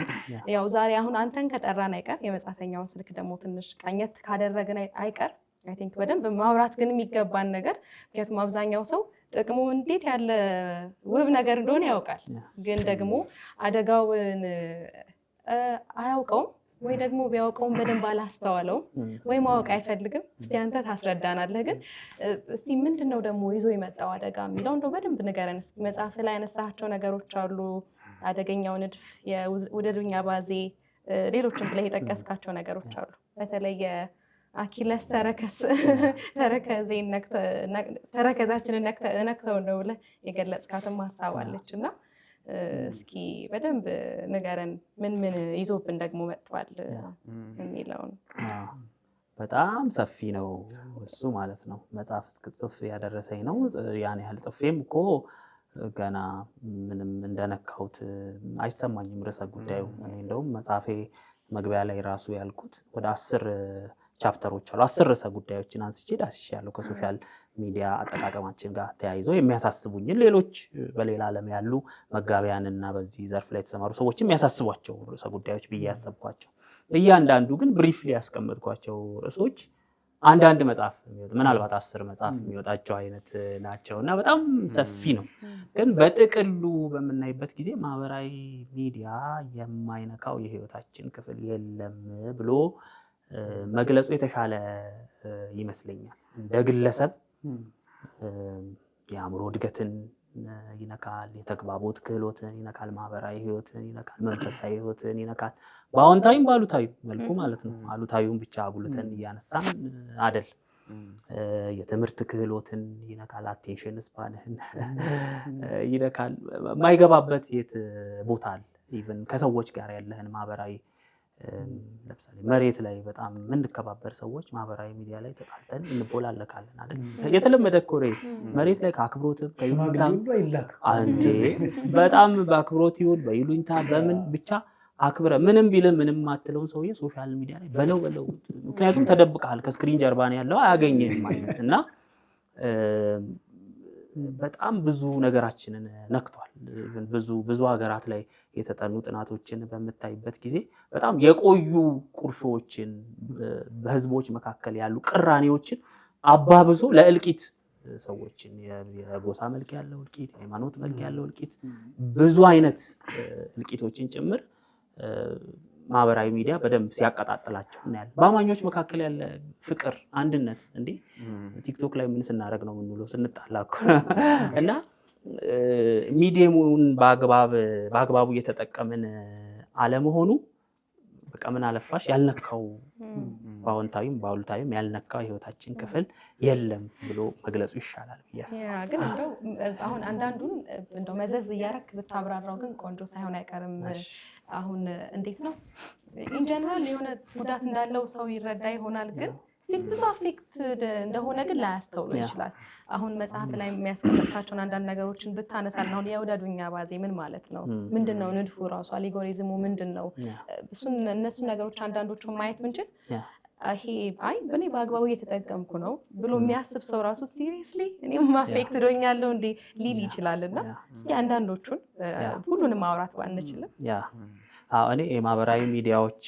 ያው ዛሬ አሁን አንተን ከጠራን አይቀር የመጻተኛውን ስልክ ደግሞ ትንሽ ቃኘት ካደረግን አይቀር አይ ቲንክ በደንብ ማውራት ግን የሚገባን ነገር ምክንያቱም አብዛኛው ሰው ጥቅሙ እንዴት ያለ ውብ ነገር እንደሆነ ያውቃል፣ ግን ደግሞ አደጋውን አያውቀውም ወይ ደግሞ ቢያውቀውም በደንብ አላስተዋለውም ወይ ማወቅ አይፈልግም። እስቲ አንተ ታስረዳናለህ። ግን እስቲ ምንድነው ደግሞ ይዞ የመጣው አደጋ የሚለው እንደው በደንብ ንገረን። መጽሐፍ ላይ ያነሳቸው ነገሮች አሉ፣ አደገኛው ንድፍ፣ የውደዱኝ አባዜ፣ ሌሎችም ብለህ የጠቀስካቸው ነገሮች አሉ። በተለይ አኪለስ ተረከዛችንን ነክተው ነው ብለህ የገለጽካትም ሀሳብ አለች እና እስኪ በደንብ ንገረን ምን ይዞብን ደግሞ መጥቷል የሚለውን። በጣም ሰፊ ነው እሱ ማለት ነው። መጽሐፍ እስክጽፍ ያደረሰኝ ነው። ያን ያህል ጽፌም እኮ ገና ምንም እንደነካሁት አይሰማኝም ርዕሰ ጉዳዩ። እኔ እንደውም መጽሐፌ መግቢያ ላይ ራሱ ያልኩት ወደ 10 ቻፕተሮች አሉ። 10 ርዕሰ ጉዳዮችን አንስቼ ዳስሻለሁ ከሶሻል ሚዲያ አጠቃቀማችን ጋር ተያይዞ የሚያሳስቡኝን ሌሎች በሌላ ዓለም ያሉ መጋቢያንና በዚህ ዘርፍ ላይ የተሰማሩ ሰዎች የሚያሳስቧቸው ርዕሰ ጉዳዮች ብዬ ያሰብኳቸው፣ እያንዳንዱ ግን ብሪፍሊ ያስቀመጥኳቸው ርዕሶች አንዳንድ መጽሐፍ ምናልባት 10 መጽሐፍ የሚወጣቸው አይነት ናቸው እና በጣም ሰፊ ነው። ግን በጥቅሉ በምናይበት ጊዜ ማህበራዊ ሚዲያ የማይነካው የህይወታችን ክፍል የለም ብሎ መግለጹ የተሻለ ይመስለኛል። እንደ ግለሰብ የአእምሮ እድገትን ይነካል፣ የተግባቦት ክህሎትን ይነካል፣ ማህበራዊ ህይወትን ይነካል፣ መንፈሳዊ ህይወትን ይነካል። በአዎንታዊም በአሉታዊ መልኩ ማለት ነው። አሉታዊውን ብቻ አጉልተን እያነሳን አይደል። የትምህርት ክህሎትን ይነካል፣ አቴንሽን ስፓንህን ይነካል። የማይገባበት የት ቦታ አለ? ኢቭን ከሰዎች ጋር ያለህን ማህበራዊ ለምሳሌ መሬት ላይ በጣም የምንከባበር ሰዎች ማህበራዊ ሚዲያ ላይ ተጣልተን እንቦላለካለን አይደል? የተለመደ እኮ መሬት ላይ ከአክብሮትም ከይሉኝታ አንዴ በጣም በአክብሮት ይሁን በይሉኝታ በምን ብቻ አክብረ ምንም ቢልም ምንም ማትለውን ሰውዬ ሶሻል ሚዲያ ላይ በለው ምክንያቱም ተደብቀሃል፣ ከስክሪን ጀርባ ነው ያለው፣ አያገኝህም ማለት እና በጣም ብዙ ነገራችንን ነክቷል። ብዙ ሀገራት ላይ የተጠኑ ጥናቶችን በምታይበት ጊዜ በጣም የቆዩ ቁርሾችን በህዝቦች መካከል ያሉ ቅራኔዎችን አባብሶ ለእልቂት ሰዎችን የጎሳ መልክ ያለው እልቂት፣ የሃይማኖት መልክ ያለው እልቂት፣ ብዙ አይነት እልቂቶችን ጭምር ማህበራዊ ሚዲያ በደንብ ሲያቀጣጥላቸው እናያለን። በአማኞች መካከል ያለ ፍቅር፣ አንድነት እንዴ ቲክቶክ ላይ ምን ስናደርግ ነው የምንውለው? ስንጣላ እኮ እና ሚዲየሙን በአግባቡ እየተጠቀምን አለመሆኑ በቃ ምን አለፋሽ ያልነካው በአዎንታዊም በአሉታዊም ያልነካው የህይወታችን ክፍል የለም ብሎ መግለጹ ይሻላል ብያስ። ግን እንደው አሁን አንዳንዱን እንደው መዘዝ እያረክ ብታብራራው ግን ቆንጆ ሳይሆን አይቀርም። አሁን እንዴት ነው ኢን ጀነራል የሆነ ጉዳት እንዳለው ሰው ይረዳ ይሆናል፣ ግን ብዙ አፌክት እንደሆነ ግን ላያስተውሉ ይችላል። አሁን መጽሐፍ ላይ የሚያስቀምጣቸውን አንዳንድ ነገሮችን ብታነሳልን አሁን የውደዱኝ አባዜ ምን ማለት ነው? ምንድነው ንድፉ ራሱ አሊጎሪዝሙ ምንድነው? እነሱ ነገሮች አንዳንዶቹን ማየት ምንችል ይሄ በእኔ በአግባቡ እየተጠቀምኩ ነው ብሎ የሚያስብ ሰው ራሱ ሲሪየስሊ እኔም አፌክት ዶኛለሁ እንዴ ሊል ይችላልና እስኪ አንዳንዶቹን ሁሉንም ማውራት ባንችልም እኔ የማህበራዊ ሚዲያዎች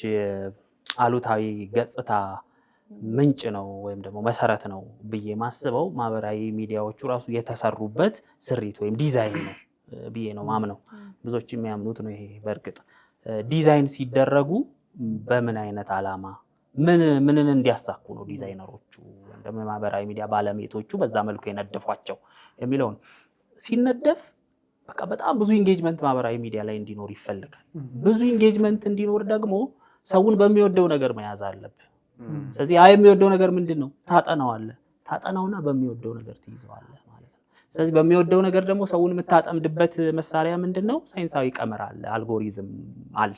አሉታዊ ገጽታ ምንጭ ነው ወይም ደግሞ መሰረት ነው ብዬ ማስበው ማህበራዊ ሚዲያዎቹ ራሱ የተሰሩበት ስሪት ወይም ዲዛይን ነው ብዬ ነው ማምነው። ብዙዎች የሚያምኑት ነው ይሄ። በእርግጥ ዲዛይን ሲደረጉ በምን አይነት ዓላማ ምንን እንዲያሳኩ ነው ዲዛይነሮቹ ወይም ማህበራዊ ሚዲያ ባለቤቶቹ በዛ መልኩ የነደፏቸው የሚለውን ሲነደፍ በቃ በጣም ብዙ ኢንጌጅመንት ማህበራዊ ሚዲያ ላይ እንዲኖር ይፈልጋል። ብዙ ኢንጌጅመንት እንዲኖር ደግሞ ሰውን በሚወደው ነገር መያዝ አለብህ። ስለዚህ የሚወደው ነገር ምንድነው? ታጠናውና በሚወደው ነገር ትይዘዋለህ ማለት ነው። ስለዚህ በሚወደው ነገር ደግሞ ሰውን የምታጠምድበት መሳሪያ ምንድነው? ሳይንሳዊ ቀመር አለ፣ አልጎሪዝም አለ።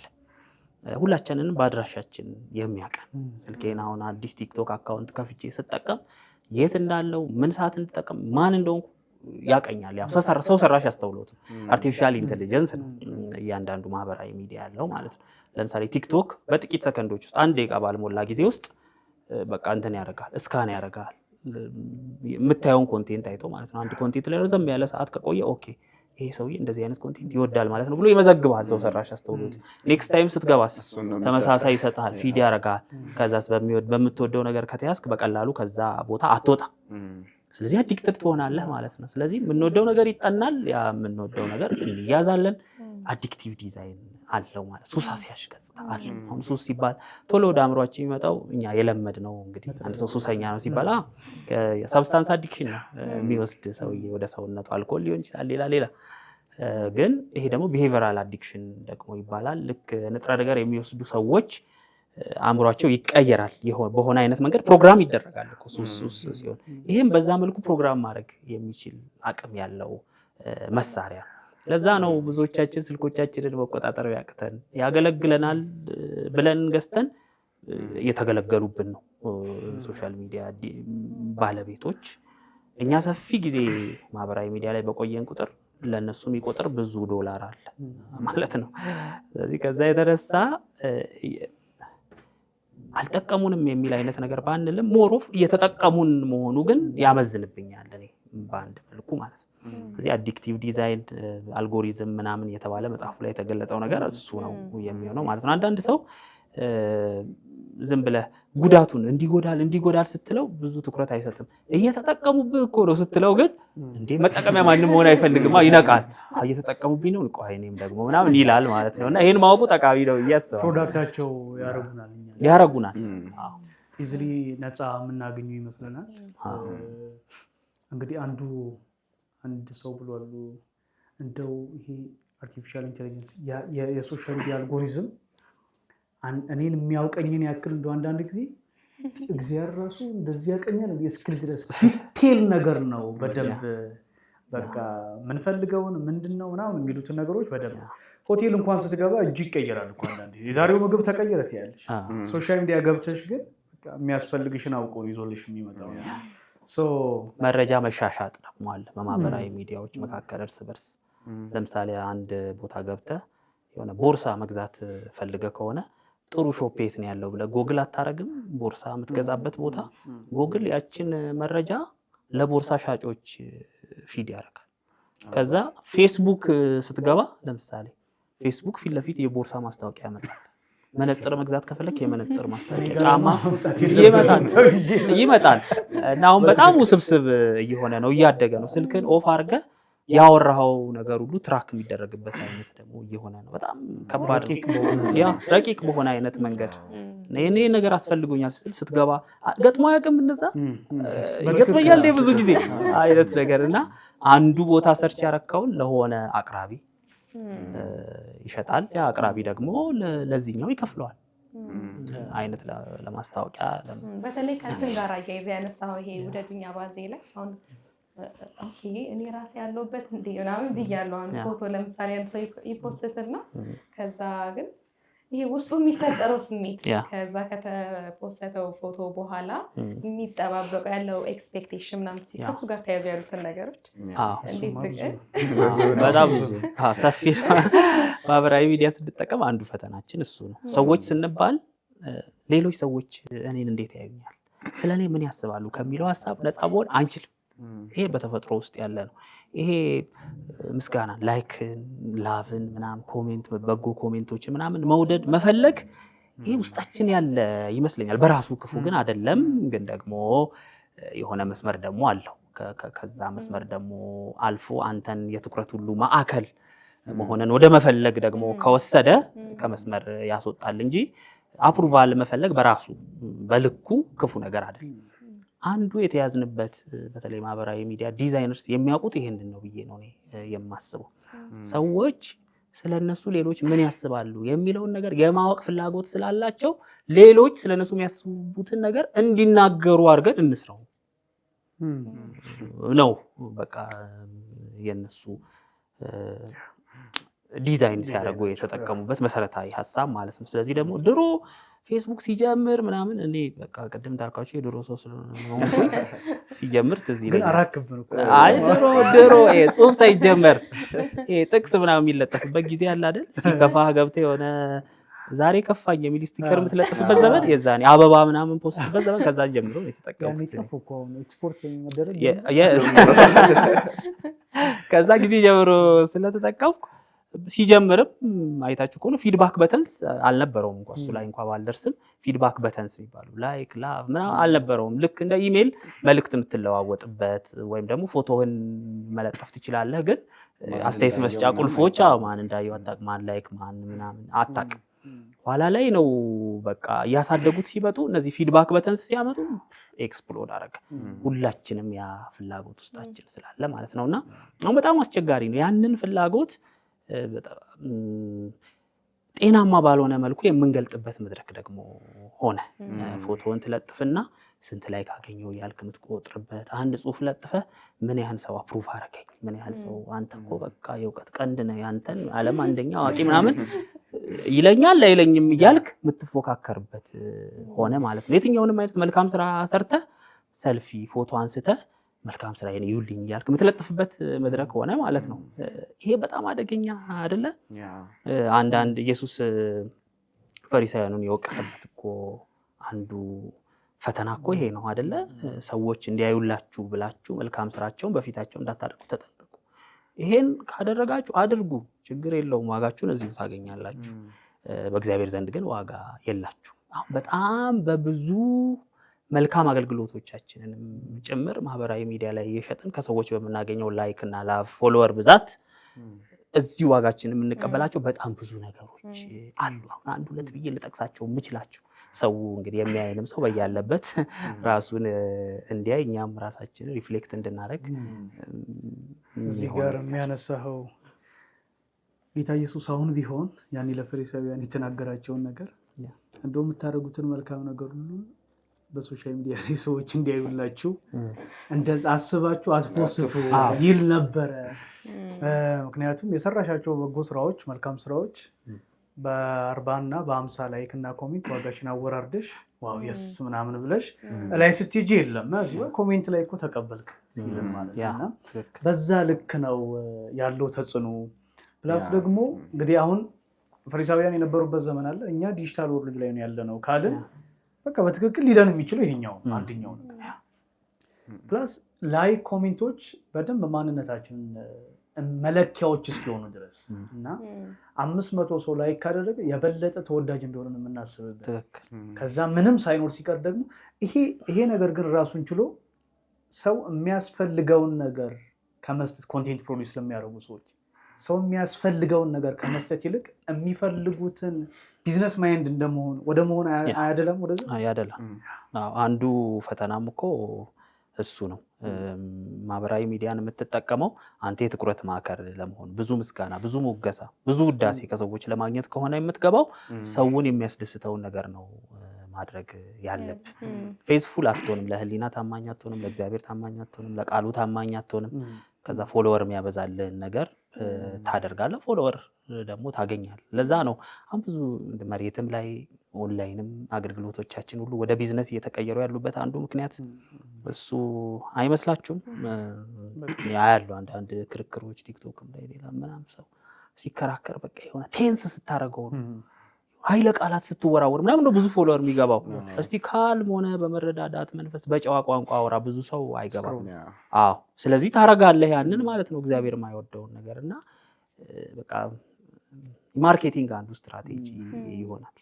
ሁላችንንም በአድራሻችን የሚያቀን ስልኬን አሁን አዲስ ቲክቶክ አካውንት ከፍቼ ስጠቀም የት እንዳለው ምን ሰዓት እንድጠቀም ማን እንደሆንኩ ያቀኛል። ያው ሰው ሰራሽ አስተውሎት አርቲፊሻል ኢንተለጀንስ ነው እያንዳንዱ ማህበራዊ ሚዲያ ያለው ማለት ነው። ለምሳሌ ቲክቶክ በጥቂት ሰከንዶች ውስጥ አንድ ደቂቃ ባልሞላ ጊዜ ውስጥ በቃ እንትን ያደርጋል፣ እስካን ያደርጋል የምታየውን ኮንቴንት አይቶ ማለት ነው። አንድ ኮንቴንት ላይ ረዘም ያለ ሰዓት ከቆየ ኦኬ ይሄ ሰውዬ እንደዚህ አይነት ኮንቴንት ይወዳል ማለት ነው ብሎ ይመዘግባል ሰው ሰራሽ አስተውሎት። ኔክስት ታይም ስትገባስ ተመሳሳይ ይሰጣል፣ ፊድ ያደርጋል። ከዛስ በምትወደው ነገር ከተያዝክ በቀላሉ ከዛ ቦታ አትወጣ። ስለዚህ አዲክትድ ትሆናለህ ማለት ነው። ስለዚህ የምንወደው ነገር ይጠናል፣ ያ የምንወደው ነገር እንያዛለን። አዲክቲቭ ዲዛይን አለው ማለት ሱስ አስያዥ ገጽታ አለው። አሁን ሱስ ሲባል ቶሎ ወደ አእምሯችን የሚመጣው እኛ የለመድ ነው እንግዲህ አንድ ሰው ሱሰኛ ነው ሲባል የሰብስታንስ አዲክሽን ነው የሚወስድ ሰውዬ ወደ ሰውነቱ፣ አልኮል ሊሆን ይችላል፣ ሌላ ግን ይሄ ደግሞ ቢሄቪራል አዲክሽን ደግሞ ይባላል። ልክ ንጥረ ነገር የሚወስዱ ሰዎች አእምሯቸው ይቀየራል፣ በሆነ አይነት መንገድ ፕሮግራም ይደረጋል እኮ ሱስ ሲሆን፣ ይሄም በዛ መልኩ ፕሮግራም ማድረግ የሚችል አቅም ያለው መሳሪያ። ለዛ ነው ብዙዎቻችን ስልኮቻችንን መቆጣጠር ያቅተን ያገለግለናል ብለን ገዝተን እየተገለገሉብን ነው ሶሻል ሚዲያ ባለቤቶች። እኛ ሰፊ ጊዜ ማህበራዊ ሚዲያ ላይ በቆየን ቁጥር ለነሱ የሚቆጥር ብዙ ዶላር አለ ማለት ነው። ስለዚህ ከዛ የተነሳ አልጠቀሙንም የሚል አይነት ነገር ባንልም ሞሮፍ እየተጠቀሙን መሆኑ ግን ያመዝንብኛል እኔ በአንድ መልኩ ማለት ነው። ስለዚህ አዲክቲቭ ዲዛይን አልጎሪዝም ምናምን የተባለ መጽሐፉ ላይ የተገለጸው ነገር እሱ ነው የሚሆነው ማለት ነው። አንዳንድ ሰው ዝም ብለህ ጉዳቱን እንዲጎዳል ስትለው ብዙ ትኩረት አይሰጥም። እየተጠቀሙብህ እኮ ነው ስትለው ግን እንዴ መጠቀሚያ ማንም መሆን አይፈልግም፣ ይነቃል። እየተጠቀሙብኝ ነው ቆይ እኔም ደግሞ ምናምን ይላል ማለት ነው። እና ይሄን ማወቁ ጠቃሚ ነው እያስባለሁ። ፕሮዳክታቸው ያረጉናል ኢዝሊ ነፃ የምናገኘው ይመስለናል። እንግዲህ አንድ ሰው ብሏል እንደው ይሄ አርቲፊሻል ኢንተለጀንስ የሶሻል ሚዲያ አልጎሪዝም እኔን የሚያውቀኝን ያክል እንደው አንዳንድ ጊዜ እግዚአብሔር ራሱ እንደዚህ ያውቀኛል እስክል ድረስ ዲቴል ነገር ነው በደንብ በቃ ምንፈልገውን ምንድነው ምናምን የሚሉትን ነገሮች በደንብ ሆቴል እንኳን ስትገባ እጅ ይቀየራል እኮ አንዳንዴ የዛሬው ምግብ ተቀየረ ትያለሽ። ሶሻል ሚዲያ ገብተሽ ግን በቃ የሚያስፈልግሽን አውቆ ይዞልሽ የሚመጣው መረጃ መሻሻጥ ደግሞ አለ በማህበራዊ ሚዲያዎች መካከል እርስ በርስ። ለምሳሌ አንድ ቦታ ገብተህ የሆነ ቦርሳ መግዛት ፈልገህ ከሆነ ጥሩ ሾፕ የት ነው ያለው ብለህ ጎግል አታረግም? ቦርሳ የምትገዛበት ቦታ ጎግል ያችን መረጃ ለቦርሳ ሻጮች ፊድ ያደርጋል። ከዛ ፌስቡክ ስትገባ ለምሳሌ ፌስቡክ ፊት ለፊት የቦርሳ ማስታወቂያ ያመጣል። መነጽር መግዛት ከፈለክ የመነጽር ማስታወቂያ፣ ጫማ ይመጣል። እና አሁን በጣም ውስብስብ እየሆነ ነው፣ እያደገ ነው። ስልክን ኦፍ አድርገህ ያወራኸው ነገር ሁሉ ትራክ የሚደረግበት አይነት ደግሞ እየሆነ ነው። በጣም ከባድ ረቂቅ በሆነ አይነት መንገድ እኔ ነገር አስፈልጎኛል ስትል ስትገባ ገጥሞ አያውቅም። እንደዛ ገጥሞኛል ብዙ ጊዜ አይነት ነገር እና አንዱ ቦታ ሰርች ያረካውን ለሆነ አቅራቢ ይሸጣል። ያ አቅራቢ ደግሞ ለዚህኛው ይከፍለዋል አይነት ለማስታወቂያ። በተለይ ከእንትን ጋር አያይዘ ያነሳው ይሄ ውደዱኛ ባዜ ላይ አሁን ኦኬ እኔ ራሴ ያለሁበት እንዴ ምናምን ብያለሁ። አንድ ፎቶ ለምሳሌ አንድ ሰው ይፖስትና ከዛ ግን ይሄ ውስጡ የሚፈጠረው ስሜት ከዛ ከተፖስተው ፎቶ በኋላ የሚጠባበቀው ያለው ኤክስፔክቴሽን ምናምን ከሱ ጋር ተያይዞ ያሉትን ነገሮች በጣም ሰፊ ማህበራዊ ሚዲያ ስንጠቀም አንዱ ፈተናችን እሱ ነው። ሰዎች ስንባል ሌሎች ሰዎች እኔን እንዴት ያዩኛል፣ ስለኔ ምን ያስባሉ ከሚለው ሀሳብ ነፃ መሆን አንችልም። ይሄ በተፈጥሮ ውስጥ ያለ ነው። ይሄ ምስጋና፣ ላይክን፣ ላቭን ምናምን ኮሜንት፣ በጎ ኮሜንቶች ምናምን መውደድ መፈለግ ይሄ ውስጣችን ያለ ይመስለኛል። በራሱ ክፉ ግን አይደለም። ግን ደግሞ የሆነ መስመር ደግሞ አለው። ከዛ መስመር ደግሞ አልፎ አንተን የትኩረት ሁሉ ማዕከል መሆንን ወደ መፈለግ ደግሞ ከወሰደ ከመስመር ያስወጣል እንጂ አፕሩቫል መፈለግ በራሱ በልኩ ክፉ ነገር አይደለም። አንዱ የተያዝንበት በተለይ ማህበራዊ ሚዲያ ዲዛይነርስ የሚያውቁት ይሄንን ነው ብዬ ነው የማስበው። ሰዎች ስለነሱ ሌሎች ምን ያስባሉ የሚለውን ነገር የማወቅ ፍላጎት ስላላቸው ሌሎች ስለነሱ የሚያስቡትን ነገር እንዲናገሩ አድርገን እንስራው ነው በቃ የነሱ ዲዛይን ሲያደርጉ የተጠቀሙበት መሰረታዊ ሐሳብ ማለት ነው። ስለዚህ ደግሞ ድሮ ፌስቡክ ሲጀምር ምናምን እኔ በቃ ቅድም እንዳልኳቸው የድሮ ሰው ስለሆነ ሲጀምር ትዝ ይለኛል። አይ ድሮ ጽሁፍ ሳይጀመር ጥቅስ ምናምን የሚለጠፍበት ጊዜ አለ አይደል? ሲከፋህ ገብተህ የሆነ ዛሬ ከፋኝ የሚል ስቲከር የምትለጥፍበት ዘመን የዛኔ አበባ ምናምን ፖስትበት ዘመን ከዛ ጀምሮ ነው የተጠቀሙት። ከዛ ጊዜ ጀምሮ ስለተጠቀምኩ ሲጀምርም አይታችሁ ከሆነ ፊድባክ በተንስ አልነበረውም እንኳን እሱ ላይ እንኳን ባልደርስም ፊድባክ በተንስ ይባሉ ላይክ ላቭ ምናምን አልነበረውም። ልክ እንደ ኢሜል መልእክት የምትለዋወጥበት ወይም ደግሞ ፎቶህን መለጠፍ ትችላለህ፣ ግን አስተያየት መስጫ ቁልፎች ማን እንዳየው አታውቅም፣ ማን ላይክ ማን ምናምን አታውቅም። ኋላ ላይ ነው በቃ እያሳደጉት ሲመጡ እነዚህ ፊድባክ በተንስ ሲያመጡ ኤክስፕሎድ አደረገ። ሁላችንም ያ ፍላጎት ውስጣችን ስላለ ማለት ነውና አሁን በጣም አስቸጋሪ ነው ያንን ፍላጎት ጤናማ ባልሆነ መልኩ የምንገልጥበት መድረክ ደግሞ ሆነ። ፎቶውን ትለጥፍና ስንት ላይ ካገኘው ያልክ የምትቆጥርበት አንድ ጽሁፍ ለጥፈ ምን ያህል ሰው አፕሩቭ አረገኝ፣ ምን ያህል ሰው አንተ እኮ በቃ የእውቀት ቀንድ ነህ፣ ያንተን ዓለም አንደኛ አዋቂ ምናምን ይለኛል አይለኝም እያልክ የምትፎካከርበት ሆነ ማለት ነው። የትኛውንም አይነት መልካም ስራ ሰርተ ሰልፊ ፎቶ አንስተ መልካም ስራ ይዩልኝ እያልክ የምትለጥፍበት መድረክ ሆነ ማለት ነው። ይሄ በጣም አደገኛ አይደለ? አንዳንድ ኢየሱስ ፈሪሳውያኑን የወቀሰበት እኮ አንዱ ፈተና እኮ ይሄ ነው አይደለ? ሰዎች እንዲያዩላችሁ ብላችሁ መልካም ስራቸውን በፊታቸው እንዳታደርጉ ተጠንቀቁ። ይሄን ካደረጋችሁ አድርጉ፣ ችግር የለውም፣ ዋጋችሁን እዚሁ ታገኛላችሁ። በእግዚአብሔር ዘንድ ግን ዋጋ የላችሁ። አሁን በጣም በብዙ መልካም አገልግሎቶቻችንን ጭምር ማህበራዊ ሚዲያ ላይ እየሸጥን ከሰዎች በምናገኘው ላይክ እና ላቭ ፎሎወር ብዛት እዚህ ዋጋችንን የምንቀበላቸው በጣም ብዙ ነገሮች አሉ። አሁን አንድ ሁለት ብዬ ልጠቅሳቸው የምችላቸው ሰው እንግዲህ የሚያየንም ሰው በያለበት ራሱን እንዲያይ እኛም ራሳችንን ሪፍሌክት እንድናደርግ እዚህ ጋር የሚያነሳው ጌታ ኢየሱስ አሁን ቢሆን ያኔ ለፈሪሳውያን የተናገራቸውን ነገር እንደው የምታደርጉትን መልካም ነገር ሁሉ በሶሻል ሚዲያ ላይ ሰዎች እንዲያዩላችሁ እንደዛ አስባችሁ አትፖስቱ ይል ነበረ። ምክንያቱም የሰራሻቸው በጎ ስራዎች መልካም ስራዎች በ40 እና በ50 ላይክ እና ኮሜንት ዋጋሽን አወራርደሽ ዋው የስ ምናምን ብለሽ ላይ ስትጂ የለም ኮሜንት ላይ እኮ ተቀበልክ ሲልም ማለት ነውና በዛ ልክ ነው ያለው ተጽዕኖ። ፕላስ ደግሞ እንግዲህ አሁን ፈሪሳውያን የነበሩበት ዘመን አለ፣ እኛ ዲጂታል ወርልድ ላይ ነው ያለነው ካልን በቃ በትክክል ሊደን የሚችለው ይሄኛው አንደኛው ነገር። ፕላስ ላይክ ኮሜንቶች በደንብ ማንነታችንን መለኪያዎች እስኪሆኑ ድረስ እና 500 ሰው ላይክ ካደረገ የበለጠ ተወዳጅ እንደሆነ የምናስብበት ከዛ ምንም ሳይኖር ሲቀር ደግሞ ይሄ ነገር ግን ራሱን ችሎ ሰው የሚያስፈልገውን ነገር ከመስጠት ኮንቴንት ፕሮዲዩስ ለሚያደርጉ ሰዎች ሰው የሚያስፈልገውን ነገር ከመስጠት ይልቅ የሚፈልጉትን ቢዝነስ ማይንድ እንደመሆን ወደ መሆን አያደለም ወደዛ አያደለም። አንዱ ፈተናም እኮ እሱ ነው። ማህበራዊ ሚዲያን የምትጠቀመው አንተ የትኩረት ማዕከል ለመሆን ብዙ ምስጋና፣ ብዙ ሞገሳ፣ ብዙ ውዳሴ ከሰዎች ለማግኘት ከሆነ የምትገባው ሰውን የሚያስደስተውን ነገር ነው ማድረግ ያለብህ። ፌስፉል አትሆንም፣ ለህሊና ታማኝ አትሆንም፣ ለእግዚአብሔር ታማኝ አትሆንም፣ ለቃሉ ታማኝ አትሆንም። ከዛ ፎሎወር የሚያበዛልህን ነገር ታደርጋለህ፣ ፎሎወር ደግሞ ታገኛለህ። ለዛ ነው አሁን ብዙ መሬትም ላይ ኦንላይንም አገልግሎቶቻችን ሁሉ ወደ ቢዝነስ እየተቀየሩ ያሉበት አንዱ ምክንያት እሱ አይመስላችሁም? ያያለው አንዳንድ ክርክሮች ቲክቶክም ላይ ሌላ ምናምን ሰው ሲከራከር በቃ የሆነ ቴንስ ስታደርገው ኃይለ ቃላት ስትወራወር ምናምን ነው ብዙ ፎሎወር የሚገባው። እስቲ ካልም ሆነ በመረዳዳት መንፈስ በጨዋ ቋንቋ አውራ፣ ብዙ ሰው አይገባም። አዎ፣ ስለዚህ ታረጋለህ ያንን ማለት ነው እግዚአብሔር የማይወደውን ነገርና በቃ ማርኬቲንግ አንዱ ስትራቴጂ ይሆናል።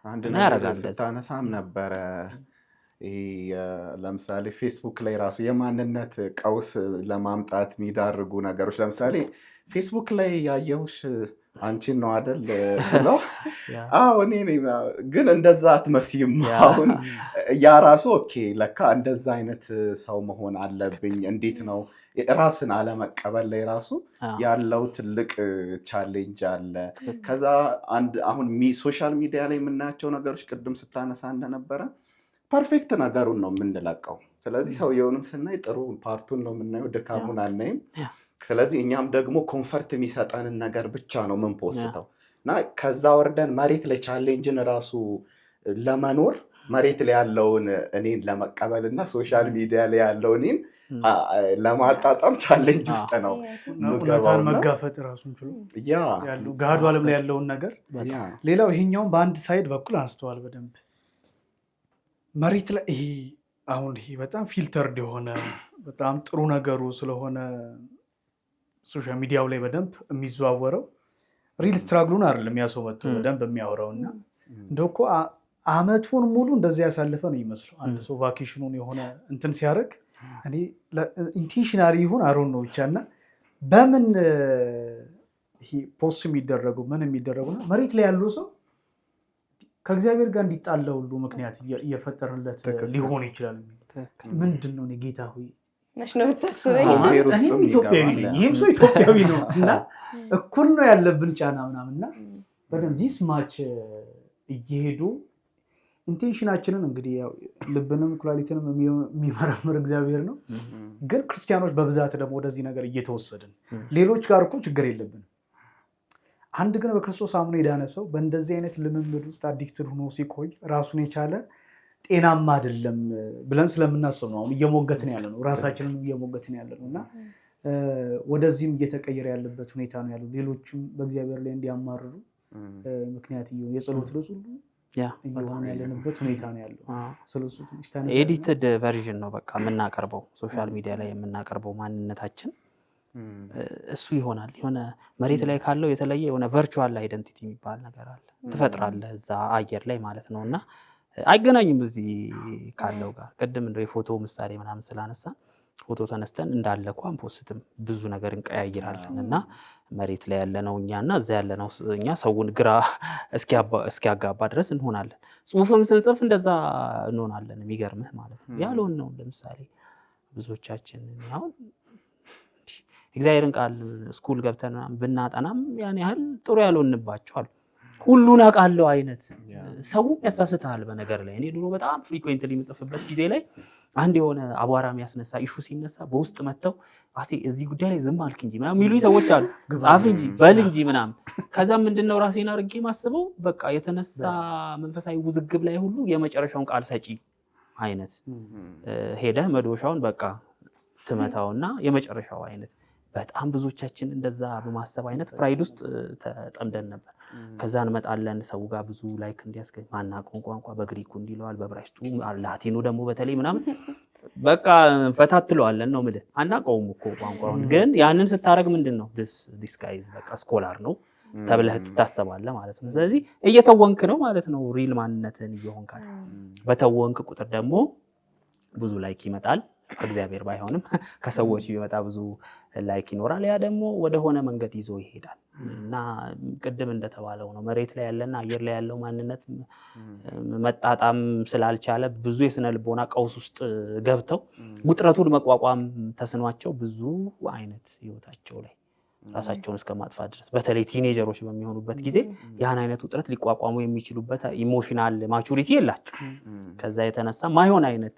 አንድ ነገር ስታነሳም ነበረ ለምሳሌ ፌስቡክ ላይ ራሱ የማንነት ቀውስ ለማምጣት የሚዳርጉ ነገሮች ለምሳሌ ፌስቡክ ላይ ያየሁሽ አንቺን ነው አይደል ብለው አዎ እኔ ነኝ ግን እንደዛ አትመስይም አሁን ያ ራሱ ኦኬ ለካ እንደዛ አይነት ሰው መሆን አለብኝ እንዴት ነው ራስን አለመቀበል ላይ ራሱ ያለው ትልቅ ቻሌንጅ አለ ከዛ አንድ አሁን ሶሻል ሚዲያ ላይ የምናያቸው ነገሮች ቅድም ስታነሳ እንደነበረ ፐርፌክት ነገሩን ነው የምንለቀው ስለዚህ ሰውየውንም ስናይ ጥሩ ፓርቱን ነው የምናየው ድካሙን አናይም ስለዚህ እኛም ደግሞ ኮምፈርት የሚሰጠንን ነገር ብቻ ነው የምንፖስተው እና ከዛ ወርደን መሬት ላይ ቻሌንጅን ራሱ ለመኖር መሬት ላይ ያለውን እኔን ለመቀበል እና ሶሻል ሚዲያ ላይ ያለው እኔን ለማጣጣም ቻሌንጅ ውስጥ ነው እውነታን መጋፈጥ ራሱን ችሎ ገሃዱ ዓለም ላይ ያለውን ነገር ሌላው ይሄኛውን በአንድ ሳይድ በኩል አንስተዋል በደንብ መሬት ላይ ይሄ አሁን ይሄ በጣም ፊልተርድ የሆነ በጣም ጥሩ ነገሩ ስለሆነ ሶሻል ሚዲያው ላይ በደንብ የሚዘዋወረው ሪል ስትራግሉን አይደለም ያሰው መጥቶ በደንብ የሚያወራውና እንደው እኮ አመቱን ሙሉ እንደዚህ ያሳለፈ ነው ይመስለው አንድ ሰው ቫኬሽኑን የሆነ እንትን ሲያደርግ እኔ ኢንቴንሽናሊ ይሁን አሮን ነው ብቻና በምን ይሄ ፖስት የሚደረገው ምን የሚደረገውና መሬት ላይ ያለው ሰው ከእግዚአብሔር ጋር እንዲጣላ ሁሉ ምክንያት እየፈጠረለት ሊሆን ይችላል ምንድነው እኔ ጌታ ሆይ ማሽኖ ተሰበይ እኔም ኢትዮጵያዊ ነኝ ይሄም ሰው ኢትዮጵያዊ ነው እና እኩል ነው ያለብን ጫና ምናምንና በደም ዚስ ማች እየሄዱ ኢንቴንሽናችንን እንግዲህ ያው ልብንም ኩላሊትንም የሚመረምር እግዚአብሔር ነው ግን ክርስቲያኖች በብዛት ደግሞ ወደዚህ ነገር እየተወሰድን ሌሎች ጋር እኮ ችግር የለብንም አንድ ግን በክርስቶስ አምኖ የዳነ ሰው በእንደዚህ አይነት ልምምድ ውስጥ አዲክትድ ሆኖ ሲቆይ ራሱን የቻለ ጤናማ አይደለም ብለን ስለምናስብ ነው አሁን እየሞገትን ያለ ነው ራሳችንን እየሞገትን ያለ ነውና ወደዚህም እየተቀየረ ያለበት ሁኔታ ነው ያለው ሌሎችም በእግዚአብሔር ላይ እንዲያማርሩ ምክንያት የጸሎት ርዕስ ሁሉ እየሆነ ያለንበት ሁኔታ ነው ያለው ስለሱ ትንሽ ታነሳ ኤዲትድ ቨርዥን ነው በቃ የምናቀርበው ሶሻል ሚዲያ ላይ የምናቀርበው ማንነታችን እሱ ይሆናል የሆነ መሬት ላይ ካለው የተለየ የሆነ ቨርቹዋል አይደንቲቲ የሚባል ነገር አለ ትፈጥራለህ እዛ አየር ላይ ማለት ነውና አይገናኝም እዚህ ካለው ጋር ቀደም እንደው የፎቶ ምሳሌ ምናምን ስላነሳ ፎቶ ተነስተን እንዳለ እንኳን ፖስትም ብዙ ነገር እንቀያይራለን እና መሬት ላይ ያለነው እኛና እዛ ያለነው እኛ ሰውን ግራ እስኪያጋባ ድረስ እንሆናለን ጽሁፍም ስንጽፍ እንደዛ እንሆናለን የሚገርምህ ማለት ነው ያለውን ነው ለምሳሌ ብዙዎቻችን አሁን እግዚአብሔርን ቃል ስኩል ገብተን ብናጠናም ያን ያህል ጥሩ ያልሆንባቸዋል ሁሉን አውቃለሁ አይነት ሰው ያሳስታል በነገር ላይ እኔ ድሮ በጣም ፍሪኩዌንትሊ የምጽፍበት ጊዜ ላይ አንድ የሆነ አቧራም ያስነሳ ኢሹ ሲነሳ በውስጥ መተው አሴ እዚህ ጉዳይ ላይ ዝም አልክ እንጂ ምናምን የሚሉኝ ሰዎች አሉ ጻፍ እንጂ በል እንጂ ምናምን ከዛ ምንድነው ራሴን አድርጌ ማስበው በቃ የተነሳ መንፈሳዊ ውዝግብ ላይ ሁሉ የመጨረሻውን ቃል ሰጪ አይነት ሄደህ መዶሻውን በቃ ትመታውና የመጨረሻው አይነት በጣም ብዙዎቻችን እንደዛ በማሰብ አይነት ፕራይድ ውስጥ ተጠምደን ነበር ከዛ እንመጣለን ሰው ጋር ብዙ ላይክ እንዲያስገኝ ማናውቀው ቋንቋ በግሪኩ እንዲለዋል በብራይስቱ ላቲኑ ደግሞ በተለይ ምናምን በቃ ፈታትለዋለን ነው ማለት አናውቀውም እኮ ቋንቋውን ግን ያንን ስታረግ ምንድነው this guy is በቃ ስኮላር ነው ተብለህ ትታሰባለህ ማለት ነው ስለዚህ እየተወንክ ነው ማለት ነው ሪል ማንነትን እየሆንክ በተወንክ ቁጥር ደግሞ ብዙ ላይክ ይመጣል ከእግዚአብሔር ባይሆንም ከሰዎች ቢመጣ ብዙ ላይክ ይኖራል ያ ደግሞ ወደ ሆነ መንገድ ይዞ ይሄዳል እና ቅድም እንደተባለው ነው መሬት ላይ ያለና አየር ላይ ያለው ማንነት መጣጣም ስላልቻለ ብዙ የስነ ልቦና ቀውስ ውስጥ ገብተው ውጥረቱን መቋቋም ተስኗቸው ብዙ አይነት ህይወታቸው ላይ ራሳቸውን እስከማጥፋት ድረስ በተለይ ቲኔጀሮች በሚሆኑበት ጊዜ ያን አይነት ውጥረት ሊቋቋሙ የሚችሉበት ኢሞሽናል ማቹሪቲ የላቸው ከዛ የተነሳ ማይሆን አይነት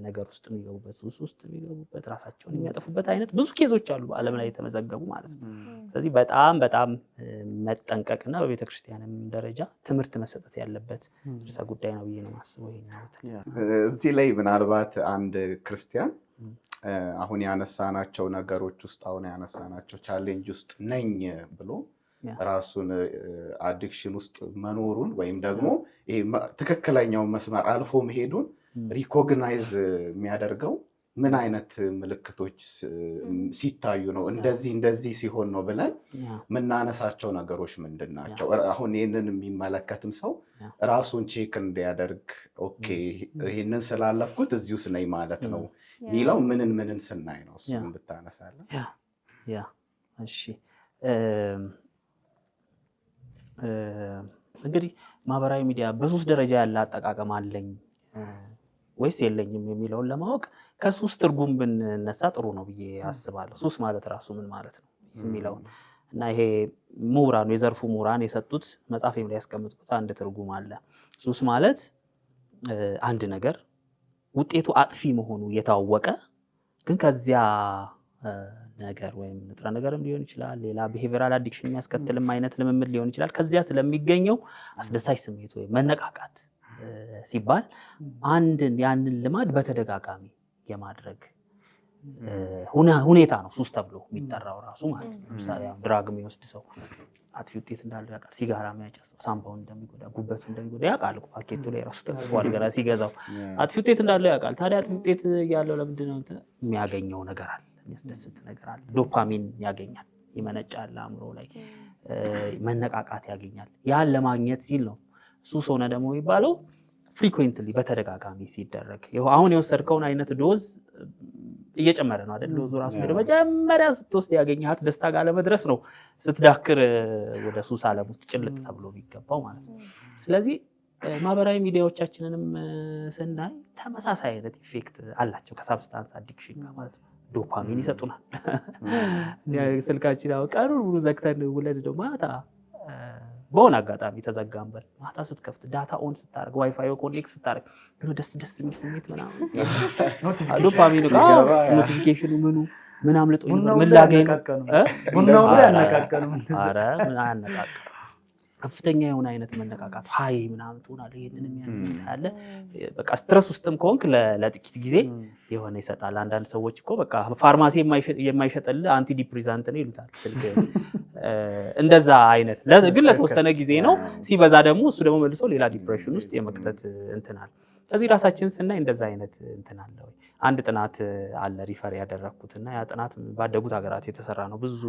ነገር ውስጥ የሚገቡበት ሱስ ውስጥ የሚገቡበት ራሳቸውን የሚያጠፉበት አይነት ብዙ ኬዞች አሉ በዓለም ላይ የተመዘገቡ ማለት ነው ስለዚህ በጣም በጣም መጠንቀቅና በቤተክርስቲያንም ደረጃ ትምህርት መሰጠት ያለበት ርዕሰ ጉዳይ ነው ብዬ ነው የማስበው እዚህ ላይ ምናልባት አንድ ክርስቲያን አሁን ያነሳናቸው ነገሮች ውስጥ አሁን ያነሳናቸው ቻሌንጅ ውስጥ ነኝ ብሎ ራሱን አዲክሽን ውስጥ መኖሩን ወይም ደግሞ ይሄ ትክክለኛው መስመር አልፎ መሄዱን ሪኮግናይዝ የሚያደርገው ምን አይነት ምልክቶች ሲታዩ ነው እንደዚህ ሲሆን ነው ብለን ምናነሳቸው ነገሮች ምንድናቸው አሁን ይሄንን የሚመለከትም ሰው ራሱን ቼክ እንዲያደርግ ኦኬ ይሄንን ስላለፍኩት እዚሁ ነኝ ማለት ነው ሚለው ምንን ስናይ ነው እሱን ብታነሳለን ያ እሺ እንግዲህ ማህበራዊ ሚዲያ በሱስ ደረጃ ያለ አጠቃቀም አለኝ ወይስ የለኝም የሚለውን ለማወቅ ከሱስ ትርጉም ብንነሳ ጥሩ ነው ብዬ አስባለሁ። ሱስ ማለት ራሱ ምን ማለት ነው የሚለውን እና ይሄ ምሁራኑ የዘርፉ ምሁራን የሰጡት መጽሐፌም ላይ ያስቀምጡት አንድ ትርጉም አለ። ሱስ ማለት አንድ ነገር ውጤቱ አጥፊ መሆኑ የታወቀ ግን ከዚያ ነገር ወይም ንጥረ ነገርም ሊሆን ይችላል፣ ሌላ ቢሄቪራል አዲክሽን የሚያስከትልም አይነት ልምምድ ሊሆን ይችላል። ከዚያ ስለሚገኘው አስደሳች ስሜት ወይም መነቃቃት ሲባል አንድን ያንን ልማድ በተደጋጋሚ የማድረግ ሁኔታ ነው ሱስ ተብሎ የሚጠራው ራሱ ማለት ነው። ለምሳሌ ድራግ የሚወስድ ሰው አጥፊ ውጤት እንዳለው ያውቃል። ሲጋራ የሚያጨስ ሳምባውን እንደሚጎዳ፣ ጉበቱን እንደሚጎዳ ያውቃል። ፓኬቱ ላይ ራሱ ተጽፏል ገና ሲገዛው አጥፊ ውጤት እንዳለው ያውቃል። ታዲያ አጥፊ ውጤት ያለው ለምንድን ነው? የሚያገኘው ነገር አለ፣ የሚያስደስት ነገር አለ። ዶፓሚን ያገኛል፣ ይመነጫል፣ አእምሮ ላይ መነቃቃት ያገኛል። ያን ለማግኘት ሲል ነው ሱስ ሆነ ደግሞ የሚባለው። ፍሪኩዌንትሊ በተደጋጋሚ ሲደረግ አሁን የወሰድከውን አይነት ዶዝ እየጨመረ ነው አይደል? ዶዙ ራሱ መጀመሪያ ስትወስድ ያገኘሃት ደስታ ጋር ለመድረስ ነው ስትዳክር ወደ ሱስ ዓለም ውስጥ ጭልጥ ተብሎ የሚገባው ማለት ነው። ስለዚህ ማህበራዊ ሚዲያዎቻችንንም ስናይ ተመሳሳይ አይነት ኢፌክት አላቸው ከሳብስታንስ አዲክሽን ጋር ማለት ነው። ዶፓሚን ይሰጡናል። ስልካችን ቀኑን ሙሉ ዘግተን ውለን ደግሞ ማታ በሆነ አጋጣሚ ተዘጋንበል ማታ ስትከፍት ዳታ ኦን ስታደርግ ዋይፋይ ኮኔክት ስታደርግ ደስ ደስ የሚል ስሜት ምናምን ዶፓሚን ኖቲፊኬሽኑ ምን አምልጦ ምን ላገኝ ቡናው ላይ ያነቃቀኑ ኧረ ምን አያነቃቀም። ከፍተኛ የሆነ አይነት መነቃቃት ሃይ ምናምን ትሆናለህ። ይሄንንም ያለ በቃ ስትረስ ውስጥም ከሆንክ ለጥቂት ጊዜ የሆነ ይሰጣል። አንዳንድ ሰዎች እኮ በቃ ፋርማሲ የማይሸጥልህ አንቲ ዲፕሬሳንት ነው ይሉታል ስልክ እንደዛ አይነት ግን ለተወሰነ ጊዜ ነው። ሲበዛ ደግሞ እሱ ደግሞ መልሶ ሌላ ዲፕሬሽን ውስጥ የመክተት እንትናል። ስለዚህ ራሳችን ስናይ እንደዛ አይነት እንትናል ወይ አንድ ጥናት አለ ሪፈር ያደረኩትና ያ ጥናት ባደጉት ሀገራት የተሰራ ነው። ብዙ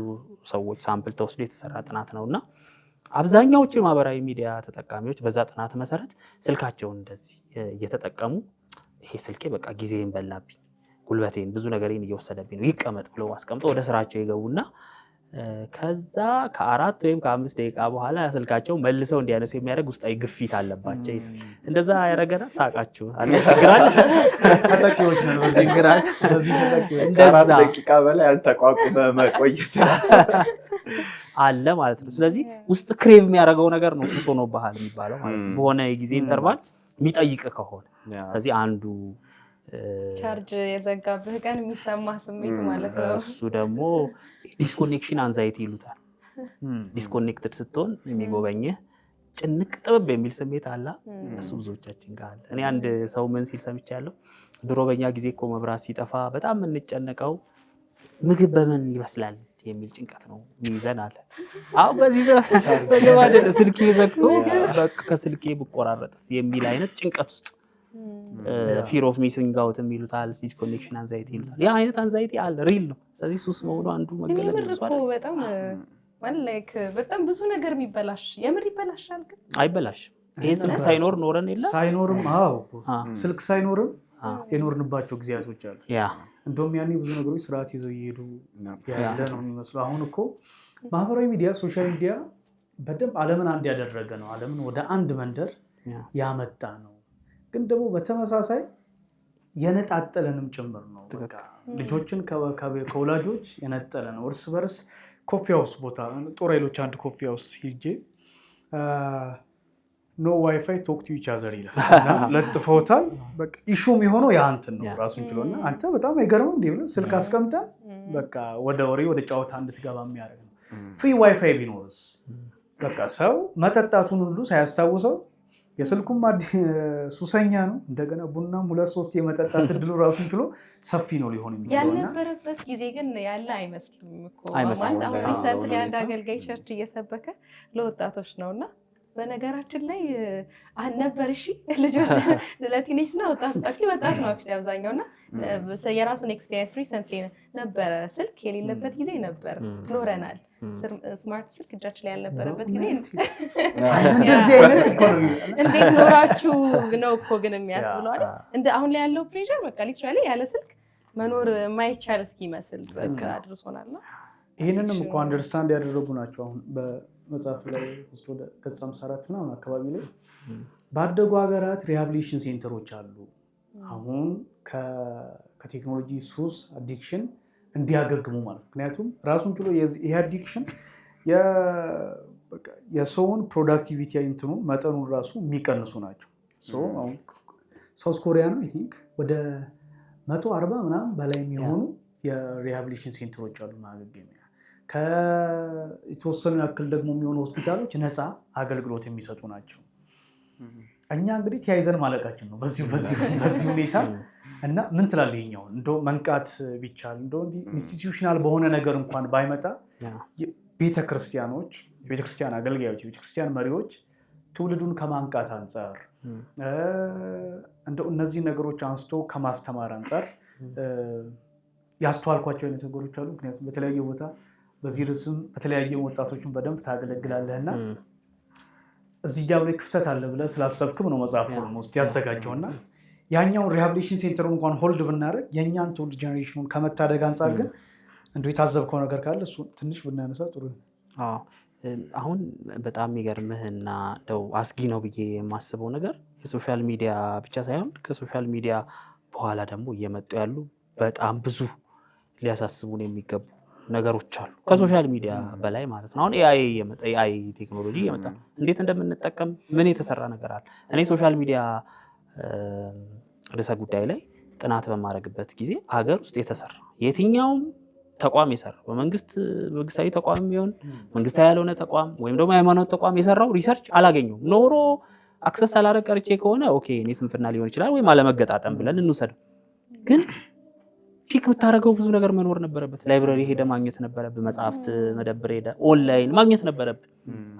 ሰዎች ሳምፕል ተወስዶ የተሰራ ጥናት ነውና አብዛኛዎቹ የማህበራዊ ሚዲያ ተጠቃሚዎች በዛ ጥናት መሰረት ስልካቸውን እንደዚህ እየተጠቀሙ ይሄ ስልኬ በቃ ጊዜን በላብኝ፣ ጉልበቴን፣ ብዙ ነገሬን እየወሰደብኝ ነው ይቀመጥ ብለው አስቀምጠው ወደ ስራቸው ይገቡና ከዛ ከ4 ወይም ከ5 ደቂቃ በኋላ ስልካቸው መልሰው እንዲያነሱ የሚያደርግ ውስጣዊ ግፊት አለባቸው። እንደዛ ያረጋና ሳቃችሁ አለ ችግራል ተጠቂዎች ነው በዚህ ግራል በዚህ ተጠቂዎች እንደዛ 4 ደቂቃ በላይ አንተቋቁመ መቆየት አለ ማለት ነው። ስለዚህ ውስጥ ክሬቭ የሚያደርገው ነገር ነው ሱስ ሆኖብሃል የሚባለው ማለት ነው። በሆነ የጊዜ ኢንተርቫል የሚጠይቅ ከሆነ ስለዚህ አንዱ ቻርጅ የዘጋብህ ቀን የሚሰማ ስሜት ማለት ነው። እሱ ደግሞ ዲስኮኔክሽን አንዛይቲ ይሉታል። ዲስኮኔክትድ ስትሆን የሚጎበኝህ ጭንቅ ጥብብ የሚል ስሜት አለ። እሱ ብዙዎቻችን ጋር አለ። እኔ አንድ ሰው ምን ሲል ሰምቻለሁ፣ ድሮ በኛ ጊዜ እኮ መብራት ሲጠፋ በጣም የምንጨነቀው ምግብ በምን ይመስላል የሚል ጭንቀት ነው ይዘን አለ። አሁን በዚህ ዘመን ስልኬ ዘግቶ በቃ ከስልኬ ብቆራረጥስ የሚል አይነት ጭንቀት ውስጥ ፊር ኦፍ ሚሲንግ አውት የሚሉታል፣ ዲስኮኔክሽን አንዛይቲ ይሉታል። ያ አይነት አንዛይቲ አለ፣ ሪል ነው። ስለዚህ ሱስ መሆኑ አንዱ መገለጫ ነው። በጣም ማለት በጣም ብዙ ነገር የሚበላሽ የምር ይበላሻል፣ ግን አይበላሽም። ይሄ ስልክ ሳይኖር ኖረን የለ ሳይኖርም አዎ ስልክ ሳይኖርም የኖርንባቸው ጊዜያቶች አሉ። እንደውም ያኔ ብዙ ነገሮች ስርዓት ይዘው እየሄዱ ያለ ነው የሚመስሉ። አሁን እኮ ማህበራዊ ሚዲያ ሶሻል ሚዲያ በደንብ ዓለምን አንድ ያደረገ ነው። ዓለምን ወደ አንድ መንደር ያመጣ ነው። ግን ደግሞ በተመሳሳይ የነጣጠለንም ጭምር ነው። በቃ ልጆችን ከወላጆች የነጠለ ነው። እርስ በርስ ኮፊ ሃውስ ቦታ ጦር ኃይሎች አንድ ኮፊ ሃውስ ሂጄ ኖ ዋይፋይ ቶክ ቱ ኢች አዘር ይላል ለጥፎታል። በቃ ኢሹ የሚሆነው ያ እንትን ነው ራሱን ችሎና አንተ በጣም አይገርምም እንዴ ብለህ ስልክ አስቀምጠን በቃ ወደ ወሬ ወደ ጨዋታ እንድትገባ የሚያደርግ ነው። ፍሪ ዋይፋይ ቢኖርስ በቃ ሰው መጠጣቱን ሁሉ ሳያስታውሰው የስልኩም ሱሰኛ ነው። እንደገና ቡናም 2-3 የመጠጣት እድሉ ራሱን ችሎ ሰፊ ነው ሊሆን የሚችለው ያልነበረበት ጊዜ ግን ያለ አይመስልም እኮ ማለት አሁን ሪሰንትሊ አንድ አገልጋይ ቸርች እየሰበከ ለወጣቶች ነውና በነገራችን ላይ ነበር እሺ ልጆች ለቲኔጅ ነው ወጣት ነው አብዛኛውና የራሱን ኤክስፒሪየንስ ሪሰንትሊ ነበረ። ስልክ የሌለበት ጊዜ ነበር ኖረናል። ስማርት ስልክ እጃችን ላይ ያልነበረበት ጊዜ እንደዚህ አይነት እኮ ነው። እንዴት ኖራችሁ ነው እኮ ግን የሚያስብለው አይደል? እንደ አሁን ላይ ያለው ፕሬሸር በቃ ሊትራሊ ያለ ስልክ መኖር የማይቻል እስኪመስል ድረስ አድርሶናልና ይሄንንም እኮ አንደርስታንድ ያደረጉ ናቸው። አሁን መጽሐፍ ላይ ውስጥ ወደ ገጽ 54 ምናምን አካባቢ ላይ ባደጉ ሀገራት ሪሃቢሊቴሽን ሴንተሮች አሉ። አሁን ከቴክኖሎጂ ሱስ አዲክሽን እንዲያገግሙ ማለት ምክንያቱም ራሱን ችሎ ይሄ አዲክሽን የሰውን ፕሮዳክቲቪቲ እንትኑን መጠኑን ራሱ የሚቀንሱ ናቸው። ሳውዝ ኮሪያ ነው አይ ቲንክ ወደ 140 ምናምን በላይ የሚሆኑ የሪሃቢሊቴሽን ሴንተሮች አሉ ማገገሚያ። የተወሰኑ ያክል ደግሞ የሚሆኑ ሆስፒታሎች ነፃ አገልግሎት የሚሰጡ ናቸው። እኛ እንግዲህ ተያይዘን ማለቃችን ነው በዚህ ሁኔታ እና ምን ትላለህ? ይኸኛውን እንደው መንቃት ቢቻል እንደው ኢንስቲትዩሽናል በሆነ ነገር እንኳን ባይመጣ ቤተክርስቲያኖች፣ የቤተክርስቲያን አገልጋዮች፣ የቤተክርስቲያን መሪዎች ትውልዱን ከማንቃት አንጻር እንደው እነዚህ ነገሮች አንስቶ ከማስተማር አንጻር ያስተዋልኳቸው አይነት ነገሮች አሉ። ምክንያቱም በተለያየ ቦታ በዚህ ርዕስም በተለያየ ወጣቶችን በደንብ ታገለግላለህና እዚህ ጋር ላይ ክፍተት አለ ብለህ ስላሰብክም ነው መጽሐፉን ውስጥ ያዘጋጀውና ያኛውን ሪሃቢሊቴሽን ሴንተሩን እንኳን ሆልድ ብናደርግ የእኛን ትውልድ ጀኔሬሽኑን ከመታደግ አንጻር ግን እንደው የታዘብከው ነገር ካለ እሱ ትንሽ ብናነሳ ጥሩ ነው። አሁን በጣም የሚገርምህና እንደው አስጊ ነው ብዬ የማስበው ነገር የሶሻል ሚዲያ ብቻ ሳይሆን ከሶሻል ሚዲያ በኋላ ደግሞ እየመጡ ያሉ በጣም ብዙ ሊያሳስቡን የሚገቡ ነገሮች አሉ። ከሶሻል ሚዲያ በላይ ማለት ነው። አሁን ኤአይ ቴክኖሎጂ እየመጣ እንዴት እንደምንጠቀም ምን የተሰራ ነገር አለ። እኔ ሶሻል ሚዲያ ርዕሰ ጉዳይ ላይ ጥናት በማድረግበት ጊዜ ሀገር ውስጥ የተሰራ የትኛውም ተቋም የሰራው መንግስታዊ ተቋም ቢሆን መንግስታዊ ያልሆነ ተቋም ወይም ደግሞ ሃይማኖት ተቋም የሰራው ሪሰርች አላገኘውም። ኖሮ አክሰስ አላደረግ ቀርቼ ከሆነ ኦኬ እኔ ስንፍና ሊሆን ይችላል ወይም አለመገጣጠም ብለን እንውሰደው። ግን ፒክ የምታደርገው ብዙ ነገር መኖር ነበረበት። ላይብረሪ ሄደ ማግኘት ነበረብህ። መጽሐፍት መደብር ሄደ ኦንላይን ማግኘት ነበረብህ።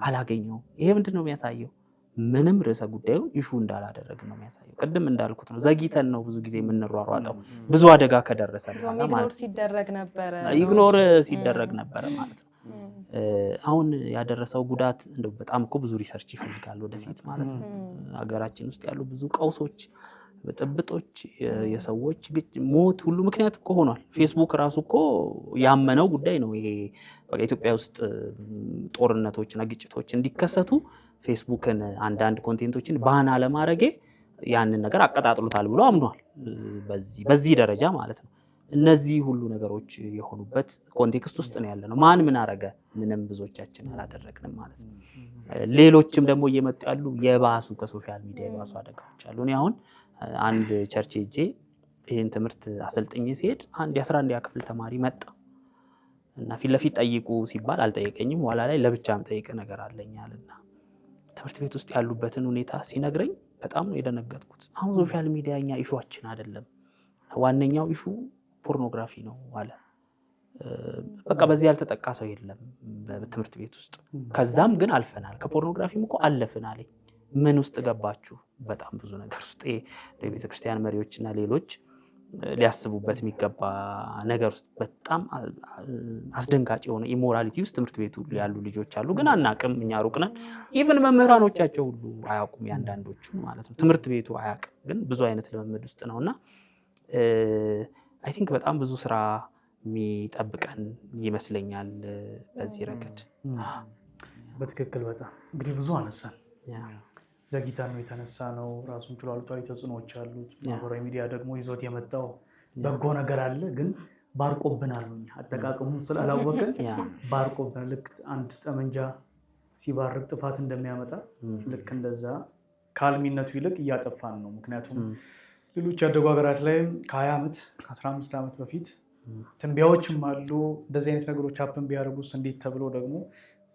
አላገኘው። ይሄ ምንድን ነው የሚያሳየው? ምንም ርዕሰ ጉዳዩ ኢሹ እንዳላደረግን ነው የሚያሳየው። ቅድም እንዳልኩት ነው ዘግይተን ነው ብዙ ጊዜ የምንሯሯጠው ብዙ አደጋ ከደረሰ በኋላ ማለት ነው። ኢግኖር ሲደረግ ነበረ ማለት ነው። አሁን ያደረሰው ጉዳት እንደው በጣም እኮ ብዙ ሪሰርች ይፈልጋል ወደፊት ማለት ነው። ሀገራችን ውስጥ ያሉ ብዙ ቀውሶች፣ ብጥብጦች፣ የሰዎች ሞት ሁሉ ምክንያት እኮ ሆኗል። ፌስቡክ ራሱ እኮ ያመነው ጉዳይ ነው ይሄ። በቃ ኢትዮጵያ ውስጥ ጦርነቶችና ግጭቶች እንዲከሰቱ ፌስቡክን አንዳንድ ኮንቴንቶችን ባን አለማድረጌ ያንን ነገር አቀጣጥሎታል ብሎ አምኗል። በዚህ ደረጃ ማለት ነው። እነዚህ ሁሉ ነገሮች የሆኑበት ኮንቴክስት ውስጥ ነው ያለነው። ማን ምን አረገ? ምንም ብዙዎቻችን አላደረግንም ማለት ነው። ሌሎችም ደግሞ እየመጡ ያሉ የባሱ ከሶሻል ሚዲያ የባሱ አደጋዎች አሉ። እኔ አሁን አንድ ቸርች ሄጄ ይህን ትምህርት አሰልጥኜ ሲሄድ አንድ የ11ኛ ክፍል ተማሪ መጣ እና ፊት ለፊት ጠይቁ ሲባል አልጠየቀኝም። ኋላ ላይ ለብቻም ጠይቅ ነገር አለኛልና ትምህርት ቤት ውስጥ ያሉበትን ሁኔታ ሲነግረኝ በጣም ነው የደነገጥኩት። አሁን ሶሻል ሚዲያ እኛ ኢሹአችን አይደለም፣ ዋነኛው ኢሹ ፖርኖግራፊ ነው አለ። በቃ በዚህ ያልተጠቃ ሰው የለም በትምህርት ቤት ውስጥ። ከዛም ግን አልፈናል፣ ከፖርኖግራፊም እኮ አለፍን አለኝ። ምን ውስጥ ገባችሁ? በጣም ብዙ ነገር ውስጥ የቤተክርስቲያን መሪዎችና ሌሎች ሊያስቡበት የሚገባ ነገር ውስጥ በጣም አስደንጋጭ የሆነ ኢሞራሊቲ ውስጥ ትምህርት ቤቱ ያሉ ልጆች አሉ። ግን አናቅም፣ እኛ ሩቅ ነን። ኢቭን መምህራኖቻቸው ሁሉ አያውቁም፣ ያንዳንዶቹ ማለት ነው። ትምህርት ቤቱ አያውቅም፣ ግን ብዙ አይነት ልምምድ ውስጥ ነውና አይ ቲንክ በጣም ብዙ ስራ የሚጠብቀን ይመስለኛል በዚህ ረገድ። በትክክል በጣም እንግዲህ ብዙ አነሳን። ዘግይተን ነው የተነሳ ነው። ራሱን ችሎ አሉታዊ ተጽዕኖዎች አሉት። ማህበራዊ ሚዲያ ደግሞ ይዞት የመጣው በጎ ነገር አለ፣ ግን ባርቆብናል። አጠቃቀሙን ስላላወቅን ባርቆብናል። ልክ አንድ ጠመንጃ ሲባርቅ ጥፋት እንደሚያመጣ ልክ እንደዛ ከአልሚነቱ ይልቅ እያጠፋን ነው። ምክንያቱም ሌሎች ያደጉ ሀገራት ላይም ከ20 ዓመት ከ15 ዓመት በፊት ትንቢያዎችም አሉ። እንደዚህ አይነት ነገሮች ሀፕን ቢያደርጉስ እንዴት ተብሎ ደግሞ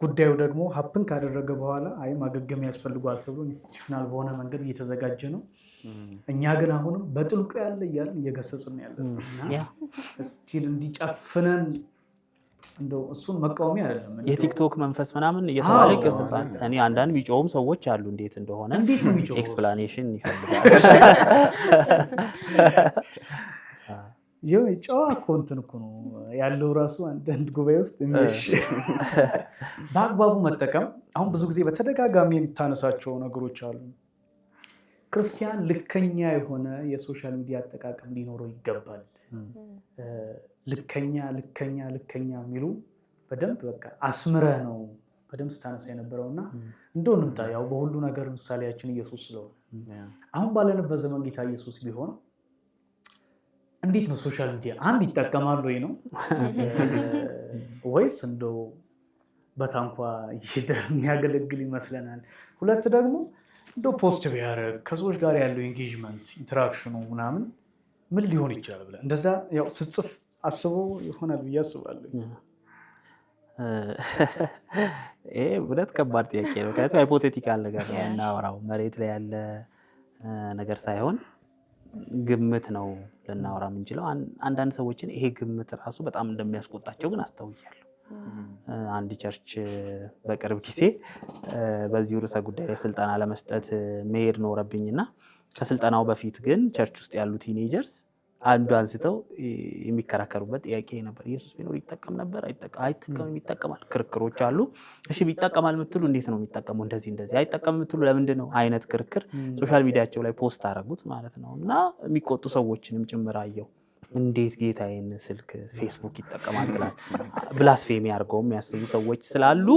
ጉዳዩ ደግሞ ሀፕን ካደረገ በኋላ አይ ማገገም ያስፈልጓል ተብሎ ኢንስቲትዩሽናል በሆነ መንገድ እየተዘጋጀ ነው። እኛ ግን አሁንም በጥልቁ ያለ እያልን እየገሰጽን ያለ ስቲል እንዲጨፍነን እንደው እሱን መቃወሚያ አይደለም። የቲክቶክ መንፈስ ምናምን እየተባለ ይገሰጻል። እኔ አንዳንድ ቢጮውም ሰዎች አሉ። እንዴት እንደሆነ ኤክስፕላኔሽን ይፈልጋል። ጨዋ ኮንትን እኮ ነው ያለው ራሱ አንዳንድ ጉባኤ ውስጥ በአግባቡ መጠቀም። አሁን ብዙ ጊዜ በተደጋጋሚ የምታነሳቸው ነገሮች አሉ። ክርስቲያን ልከኛ የሆነ የሶሻል ሚዲያ አጠቃቀም ሊኖረው ይገባል። ልከኛ የሚሉ በደንብ በቃ አስምረህ ነው በደንብ ስታነሳ የነበረውና እንደው እንምጣ። ያው በሁሉ ነገር ምሳሌያችን ኢየሱስ ስለሆነ አሁን ባለንበት ዘመን ጌታ ኢየሱስ ቢሆን እንዴት ነው ሶሻል ሚዲያ አንድ ይጠቀማሉ ወይ ነው ወይስ እንደው በታንኳ የሚያገለግል ይመስለናል? ሁለት ደግሞ እንደው ፖስት ቢያደርግ ከሰዎች ጋር ያለው ኤንጌጅመንት ኢንተራክሽኑ ምናምን ምን ሊሆን ይችላል ብለህ እንደዛ ያው ስጽፍ አስበው ይሆናል ብዬ አስባለሁ። ይሄ እውነት ከባድ ጥያቄ ነው። ምክንያቱም ሃይፖቴቲካል ነገር ነው እናወራው፣ መሬት ላይ ያለ ነገር ሳይሆን ግምት ነው ልናወራ የምንችለው። አንዳንድ ሰዎችን ይሄ ግምት ራሱ በጣም እንደሚያስቆጣቸው ግን አስተውያለሁ። አንድ ቸርች በቅርብ ጊዜ በዚህ ርዕሰ ጉዳይ ላይ ስልጠና ለመስጠት መሄድ ኖረብኝና ከስልጠናው በፊት ግን ቸርች ውስጥ ያሉ ቲኔጀርስ አንዱ አንስተው የሚከራከሩበት ጥያቄ ነበር። ኢየሱስ ቢኖር ይጠቀም ነበር? አይጠቀምም? ይጠቀማል። ክርክሮች አሉ። እሺ ቢጠቀማል የምትሉ እንዴት ነው የሚጠቀመው? እንደዚህ አይጠቀም የምትሉ ለምንድን ነው አይነት ክርክር ሶሻል ሚዲያቸው ላይ ፖስት አደረጉት ማለት ነው። እና የሚቆጡ ሰዎችንም ጭምር አየው። እንዴት ጌታዬን ስልክ ፌስቡክ ይጠቀማል ትላለህ? ብላስፌሚ አድርገው የሚያስቡ ሰዎች ስላሉ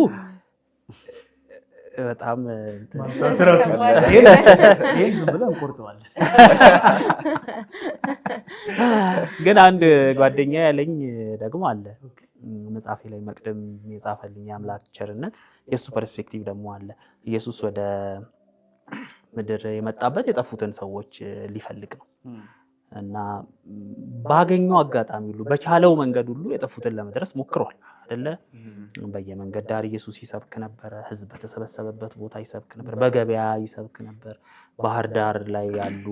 በጣም ይሄን ዝም ብለን እንቆርጠዋለን። ግን አንድ ጓደኛ ያለኝ ደግሞ አለ መጽሐፌ ላይ መቅደም የጻፈልኝ የአምላክ ቸርነት የእሱ ፐርስፔክቲቭ ደግሞ አለ። ኢየሱስ ወደ ምድር የመጣበት የጠፉትን ሰዎች ሊፈልግ ነው እና ባገኘው አጋጣሚ ሁሉ በቻለው መንገድ ሁሉ የጠፉትን ለመድረስ ሞክሯል አይደለ? በየመንገድ ዳር ኢየሱስ ይሰብክ ነበር። ህዝብ በተሰበሰበበት ቦታ ይሰብክ ነበር። በገበያ ይሰብክ ነበር። ባህር ዳር ላይ ያሉ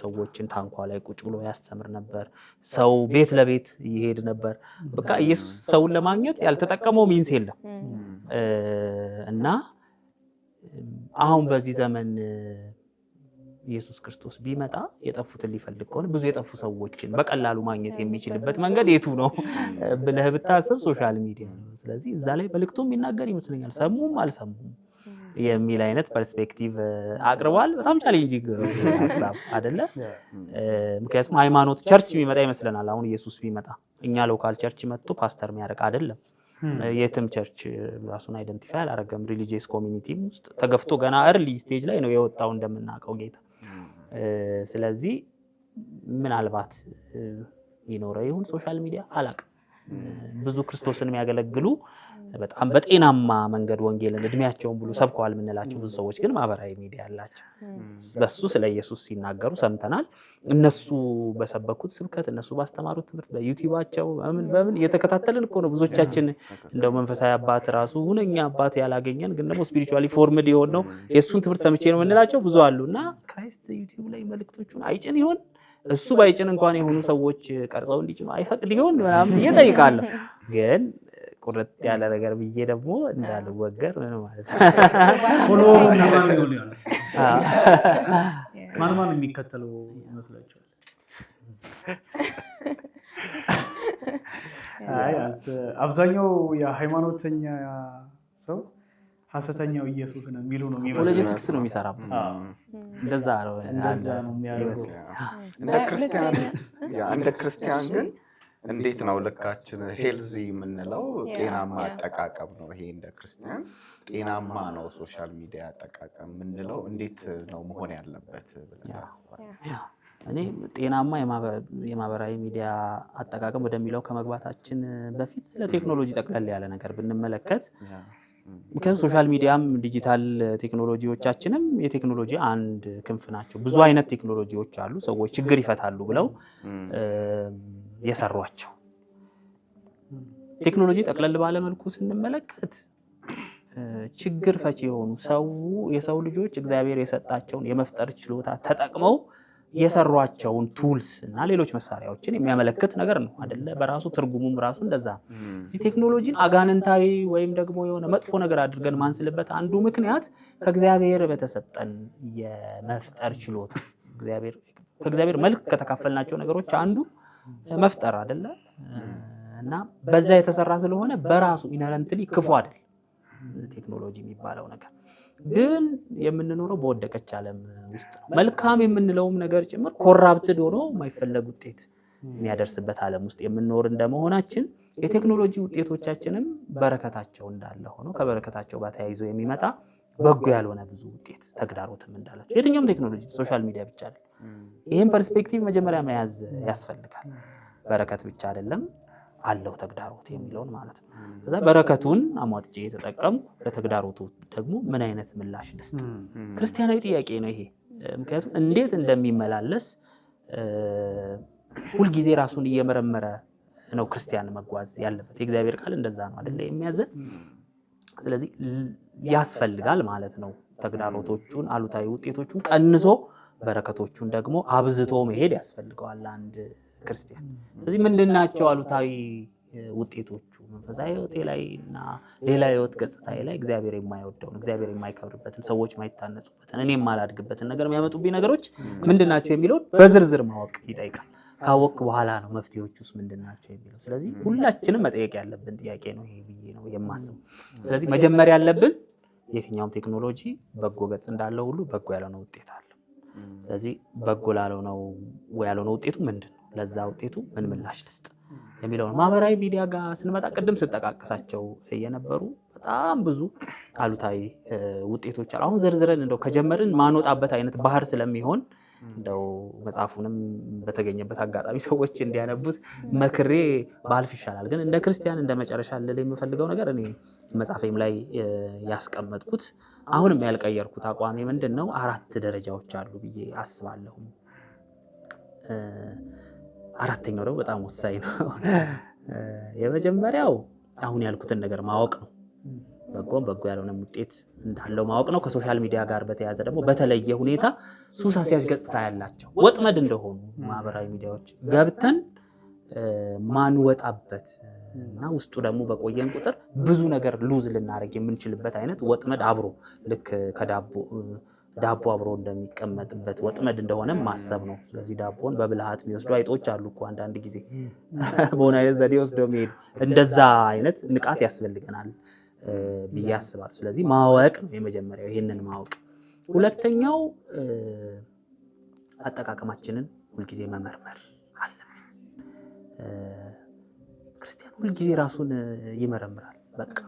ሰዎችን ታንኳ ላይ ቁጭ ብሎ ያስተምር ነበር። ሰው ቤት ለቤት ይሄድ ነበር። በቃ ኢየሱስ ሰውን ለማግኘት ያልተጠቀመው ሚንስ የለም እና አሁን በዚህ ዘመን ኢየሱስ ክርስቶስ ቢመጣ የጠፉትን ሊፈልግ ከሆነ ብዙ የጠፉ ሰዎችን በቀላሉ ማግኘት የሚችልበት መንገድ የቱ ነው ብለህ ብታስብ ሶሻል ሚዲያ ነው። ስለዚህ እዛ ላይ መልእክቱ የሚናገር ይመስለኛል። ሰሙም አልሰሙም የሚል አይነት ፐርስፔክቲቭ አቅርቧል። በጣም ቻሌንጂንግ ሀሳብ አይደለ? ምክንያቱም ሃይማኖት ቸርች የሚመጣ ይመስለናል። አሁን ኢየሱስ ቢመጣ እኛ ሎካል ቸርች መጥቶ ፓስተር የሚያደርግ አይደለም። የትም ቸርች ራሱን አይደንቲፋይ አላደረገም። ሪሊጂየስ ኮሚኒቲም ውስጥ ተገፍቶ ገና እርሊ ስቴጅ ላይ ነው የወጣው እንደምናውቀው ጌታ። ስለዚህ ምናልባት ይኖረው ይሁን ሶሻል ሚዲያ አላውቅም። ብዙ ክርስቶስን የሚያገለግሉ በጣም በጤናማ መንገድ ወንጌልን እድሜያቸውን ብሎ ሰብከዋል የምንላቸው ብዙ ሰዎች ግን ማህበራዊ ሚዲያ አላቸው። በሱ ስለ ኢየሱስ ሲናገሩ ሰምተናል። እነሱ በሰበኩት ስብከት፣ እነሱ ባስተማሩት ትምህርት በዩቲዩባቸው በምን እየተከታተልን እኮ ነው ብዙዎቻችን። እንደው መንፈሳዊ አባት ራሱ ሁነኛ አባት ያላገኘን ግን ደግሞ ስፒሪቹዋሊ ፎርምድ የሆነው የእሱን ትምህርት ሰምቼ ነው የምንላቸው ብዙ አሉ። እና ክራይስት ዩቲዩብ ላይ መልእክቶቹን አይጭን ይሆን? እሱ ባይጭን እንኳን የሆኑ ሰዎች ቀርጸው እንዲጭኑ አይፈቅድ ይሆን ምናምን ብዬ ጠይቃለሁ። ግን ቁርጥ ያለ ነገር ብዬ ደግሞ እንዳልወገር ምን ማለት ነው። ማን የሚከተለው ይመስላችኋል? አብዛኛው የሃይማኖተኛ ሰው ሐሰተኛው ኢየሱስ ነው የሚሉ ነው የሚመስለው። ፖለቲክስ ነው የሚሰራበት። እንደዛ ነው የሚያደርገው። እንደ ክርስቲያን ግን እንዴት ነው ልካችን? ሄልዚ የምንለው ጤናማ አጠቃቀም ነው። ይሄ እንደ ክርስቲያን ጤናማ ነው ሶሻል ሚዲያ አጠቃቀም የምንለው እንዴት ነው መሆን ያለበት ብለን ታስባለህ? እኔ ጤናማ የማህበራዊ ሚዲያ አጠቃቀም ወደሚለው ከመግባታችን በፊት ስለ ቴክኖሎጂ ጠቅለል ያለ ነገር ብንመለከት፣ ምክንያቱም ሶሻል ሚዲያም ዲጂታል ቴክኖሎጂዎቻችንም የቴክኖሎጂ አንድ ክንፍ ናቸው። ብዙ አይነት ቴክኖሎጂዎች አሉ ሰዎች ችግር ይፈታሉ ብለው የሰሯቸው። ቴክኖሎጂ ጠቅለል ባለ መልኩ ስንመለከት ችግር ፈቺ የሆኑ የሰው ልጆች እግዚአብሔር የሰጣቸውን የመፍጠር ችሎታ ተጠቅመው የሰሯቸውን ቱልስ እና ሌሎች መሳሪያዎችን የሚያመለክት ነገር ነው አይደለ? በራሱ ትርጉሙም ራሱ እንደዛ። እዚህ ቴክኖሎጂን አጋንንታዊ ወይም ደግሞ የሆነ መጥፎ ነገር አድርገን ማንስልበት አንዱ ምክንያት ከእግዚአብሔር በተሰጠን የመፍጠር ችሎታ ከእግዚአብሔር መልክ ከተካፈልናቸው ነገሮች አንዱ መፍጠር አይደለ? እና በዛ የተሰራ ስለሆነ በራሱ ኢነረንትሊ ክፉ አይደል ቴክኖሎጂ የሚባለው ነገር። ግን የምንኖረው በወደቀች ዓለም ውስጥ ነው። መልካም የምንለውም ነገር ጭምር ኮራፕትድ ሆኖ የማይፈለግ ውጤት የሚያደርስበት ዓለም ውስጥ የምንኖር እንደመሆናችን የቴክኖሎጂ ውጤቶቻችንም በረከታቸው እንዳለ ሆኖ ከበረከታቸው ጋር ተያይዞ የሚመጣ በጎ ያልሆነ ብዙ ውጤት ተግዳሮትም እንዳላቸው የትኛውም ቴክኖሎጂ ሶሻል ሚዲያ ብቻ አይደለም። ይህም ፐርስፔክቲቭ መጀመሪያ መያዝ ያስፈልጋል። በረከት ብቻ አይደለም አለው ተግዳሮት የሚለውን ማለት ነው። ከዛ በረከቱን አሟጥጬ የተጠቀምኩ ለተግዳሮቱ ደግሞ ምን አይነት ምላሽ ልስጥ? ክርስቲያናዊ ጥያቄ ነው ይሄ። ምክንያቱም እንዴት እንደሚመላለስ ሁልጊዜ ራሱን እየመረመረ ነው ክርስቲያን መጓዝ ያለበት። የእግዚአብሔር ቃል እንደዛ ነው አይደለ የሚያዘን። ስለዚህ ያስፈልጋል ማለት ነው ተግዳሮቶቹን አሉታዊ ውጤቶቹን ቀንሶ በረከቶቹን ደግሞ አብዝቶ መሄድ ያስፈልገዋል አንድ ክርስቲያን። ስለዚህ ምንድናቸው አሉታዊ ውጤቶቹ? መንፈሳዊ ህይወቴ ላይ እና ሌላ ህይወት ገጽታዬ ላይ እግዚአብሔር የማይወደውን እግዚአብሔር የማይከብርበትን ሰዎች የማይታነጹበትን እኔ የማላድግበትን ነገር የሚያመጡብኝ ነገሮች ምንድናቸው የሚለውን በዝርዝር ማወቅ ይጠይቃል። ካወቅ በኋላ ነው መፍትሄዎች ውስጥ ምንድናቸው የሚለው። ስለዚህ ሁላችንም መጠየቅ ያለብን ጥያቄ ነው ይሄ ብዬ ነው የማስበው። ስለዚህ መጀመሪያ ያለብን የትኛውም ቴክኖሎጂ በጎ ገጽ እንዳለው ሁሉ በጎ ያልሆነ ውጤት አለው። ስለዚህ በጎ ያልሆነ ውጤቱ ምንድን ነው? ለዛ ውጤቱ ምን ምላሽ ልስጥ የሚለው ነው። ማህበራዊ ሚዲያ ጋር ስንመጣ ቅድም ስጠቃቅሳቸው የነበሩ በጣም ብዙ አሉታዊ ውጤቶች አሉ። አሁን ዘርዝረን እንደው ከጀመርን ማንወጣበት አይነት ባህር ስለሚሆን እንደው መጽሐፉንም በተገኘበት አጋጣሚ ሰዎች እንዲያነቡት መክሬ ባልፍ ይሻላል። ግን እንደ ክርስቲያን እንደ መጨረሻ ልል የምፈልገው ነገር እኔ መጽሐፌም ላይ ያስቀመጥኩት አሁንም ያልቀየርኩት አቋሜ ምንድን ነው? 4 ደረጃዎች አሉ ብዬ አስባለሁ። አራተኛው ደግሞ በጣም ወሳኝ ነው። የመጀመሪያው አሁን ያልኩትን ነገር ማወቅ ነው። በጎ ያልሆነ ውጤት እንዳለው ማወቅ ነው። ከሶሻል ሚዲያ ጋር በተያያዘ ደግሞ በተለየ ሁኔታ ሱስ አስያዥ ገጽታ ያላቸው ወጥመድ እንደሆኑ ማህበራዊ ሚዲያዎች ገብተን ማንወጣበት እና ውስጡ ደግሞ በቆየን ቁጥር ብዙ ነገር ሉዝ ልናደርግ የምንችልበት አይነት ወጥመድ አብሮ ልክ ዳቦ አብሮ እንደሚቀመጥበት ወጥመድ እንደሆነ ማሰብ ነው። ስለዚህ ዳቦን በብልሃት የሚወስዱ አይጦች አሉ እኮ አንዳንድ ጊዜ በሆነ አይነት ዘዴ ወስደው የሚሄዱ። እንደዛ አይነት ንቃት ያስፈልገናል ብዬ አስባለሁ። ስለዚህ ማወቅ ነው የመጀመሪያው፣ ይሄንን ማወቅ። ሁለተኛው አጠቃቀማችንን ሁልጊዜ መመርመር አለብን። ክርስቲያን ሁልጊዜ ራሱን ይመረምራል። በቃ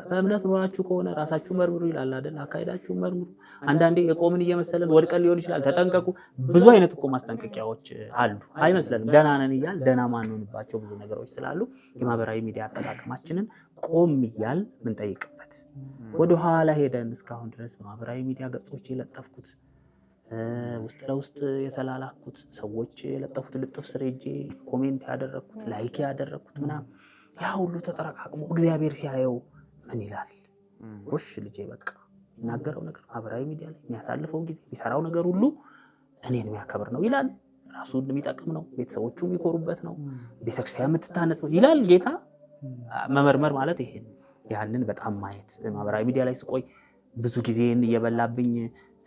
በእምነት ኖራችሁ ከሆነ ራሳችሁ መርምሩ ይላል አይደል? አካሄዳችሁ መርምሩ። አንዳንዴ የቆምን እየመሰለን ወድቀን ሊሆን ይችላል። ተጠንቀቁ። ብዙ አይነት እኮ ማስጠንቀቂያዎች አሉ። አይመስለንም ደህና ነን እያል ደህና ማንሆንባቸው ብዙ ነገሮች ስላሉ የማህበራዊ ሚዲያ አጠቃቀማችንን ቆም እያል ምንጠይቅበት፣ ወደኋላ ሄደን እስካሁን ድረስ በማህበራዊ ሚዲያ ገጾች የለጠፍኩት ውስጥ ለውስጥ የተላላኩት ሰዎች የለጠፉት ልጥፍ ስር ሄጄ ኮሜንት ያደረግኩት ላይክ ያደረግኩት ምናምን ያ ሁሉ ተጠረቃቅሞ እግዚአብሔር ሲያየው ምን ይላል? ጎሽ ልጄ በቃ የሚናገረው ነገር ማህበራዊ ሚዲያ ላይ የሚያሳልፈው ጊዜ የሚሰራው ነገር ሁሉ እኔን የሚያከብር ነው ይላል። ራሱን የሚጠቅም ነው፣ ቤተሰቦቹ የሚኮሩበት ነው፣ ቤተክርስቲያን የምትታነጽ ነው ይላል ጌታ። መመርመር ማለት ይሄ ነው። ያንን በጣም ማየት ማህበራዊ ሚዲያ ላይ ስቆይ ብዙ ጊዜን እየበላብኝ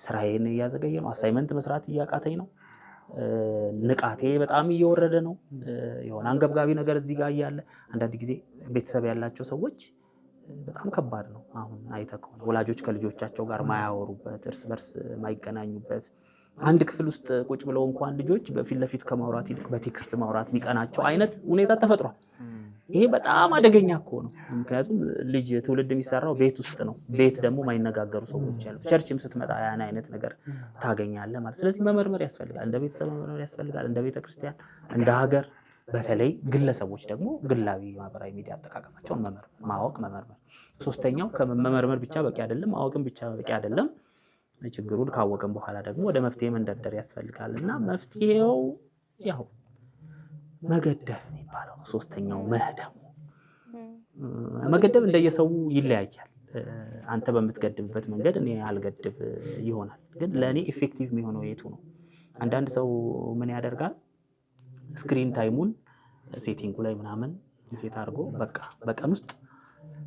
ስራዬን እያዘገየ ነው። አሳይመንት መስራት እያቃተኝ ነው። ንቃቴ በጣም እየወረደ ነው። የሆነ አንገብጋቢ ነገር እዚህ ጋር እያለ አንዳንድ ጊዜ ቤተሰብ ያላቸው ሰዎች በጣም ከባድ ነው። አሁን አይተህ ከሆነ ወላጆች ከልጆቻቸው ጋር ማያወሩበት፣ እርስ በርስ ማይገናኙበት፣ አንድ ክፍል ውስጥ ቁጭ ብለው እንኳን ልጆች በፊት ለፊት ከማውራት ይልቅ በቴክስት ማውራት ቢቀናቸው አይነት ሁኔታ ተፈጥሯል። ይሄ በጣም አደገኛ እኮ ነው። ምክንያቱም ልጅ ትውልድ የሚሰራው ቤት ውስጥ ነው። ቤት ደግሞ ማይነጋገሩ ሰዎች ያሉ፣ ቸርችም ስትመጣ ያን አይነት ነገር ታገኛለህ ማለት። ስለዚህ መመርመር ያስፈልጋል። እንደ ቤተሰብ መመርመር ያስፈልጋል፣ እንደ ቤተክርስቲያን፣ እንደ ሀገር። በተለይ ግለሰቦች ደግሞ ግላዊ ማህበራዊ ሚዲያ አጠቃቀማቸውን ማወቅ፣ መመርመር። ሶስተኛው ከመመርመር ብቻ በቂ አይደለም፣ ማወቅም ብቻ በቂ አይደለም። ችግሩን ካወቅን በኋላ ደግሞ ወደ መፍትሄ መንደርደር ያስፈልጋል እና መፍትሄው ያው መገደብ የሚባለው ሶስተኛው ደግሞ መገደብ እንደየሰው ይለያያል። አንተ በምትገድብበት መንገድ እኔ አልገድብ ይሆናል። ግን ለእኔ ኢፌክቲቭ የሚሆነው የቱ ነው? አንዳንድ ሰው ምን ያደርጋል? ስክሪን ታይሙን ሴቲንጉ ላይ ምናምን ሴት አድርጎ በቃ በቀን ውስጥ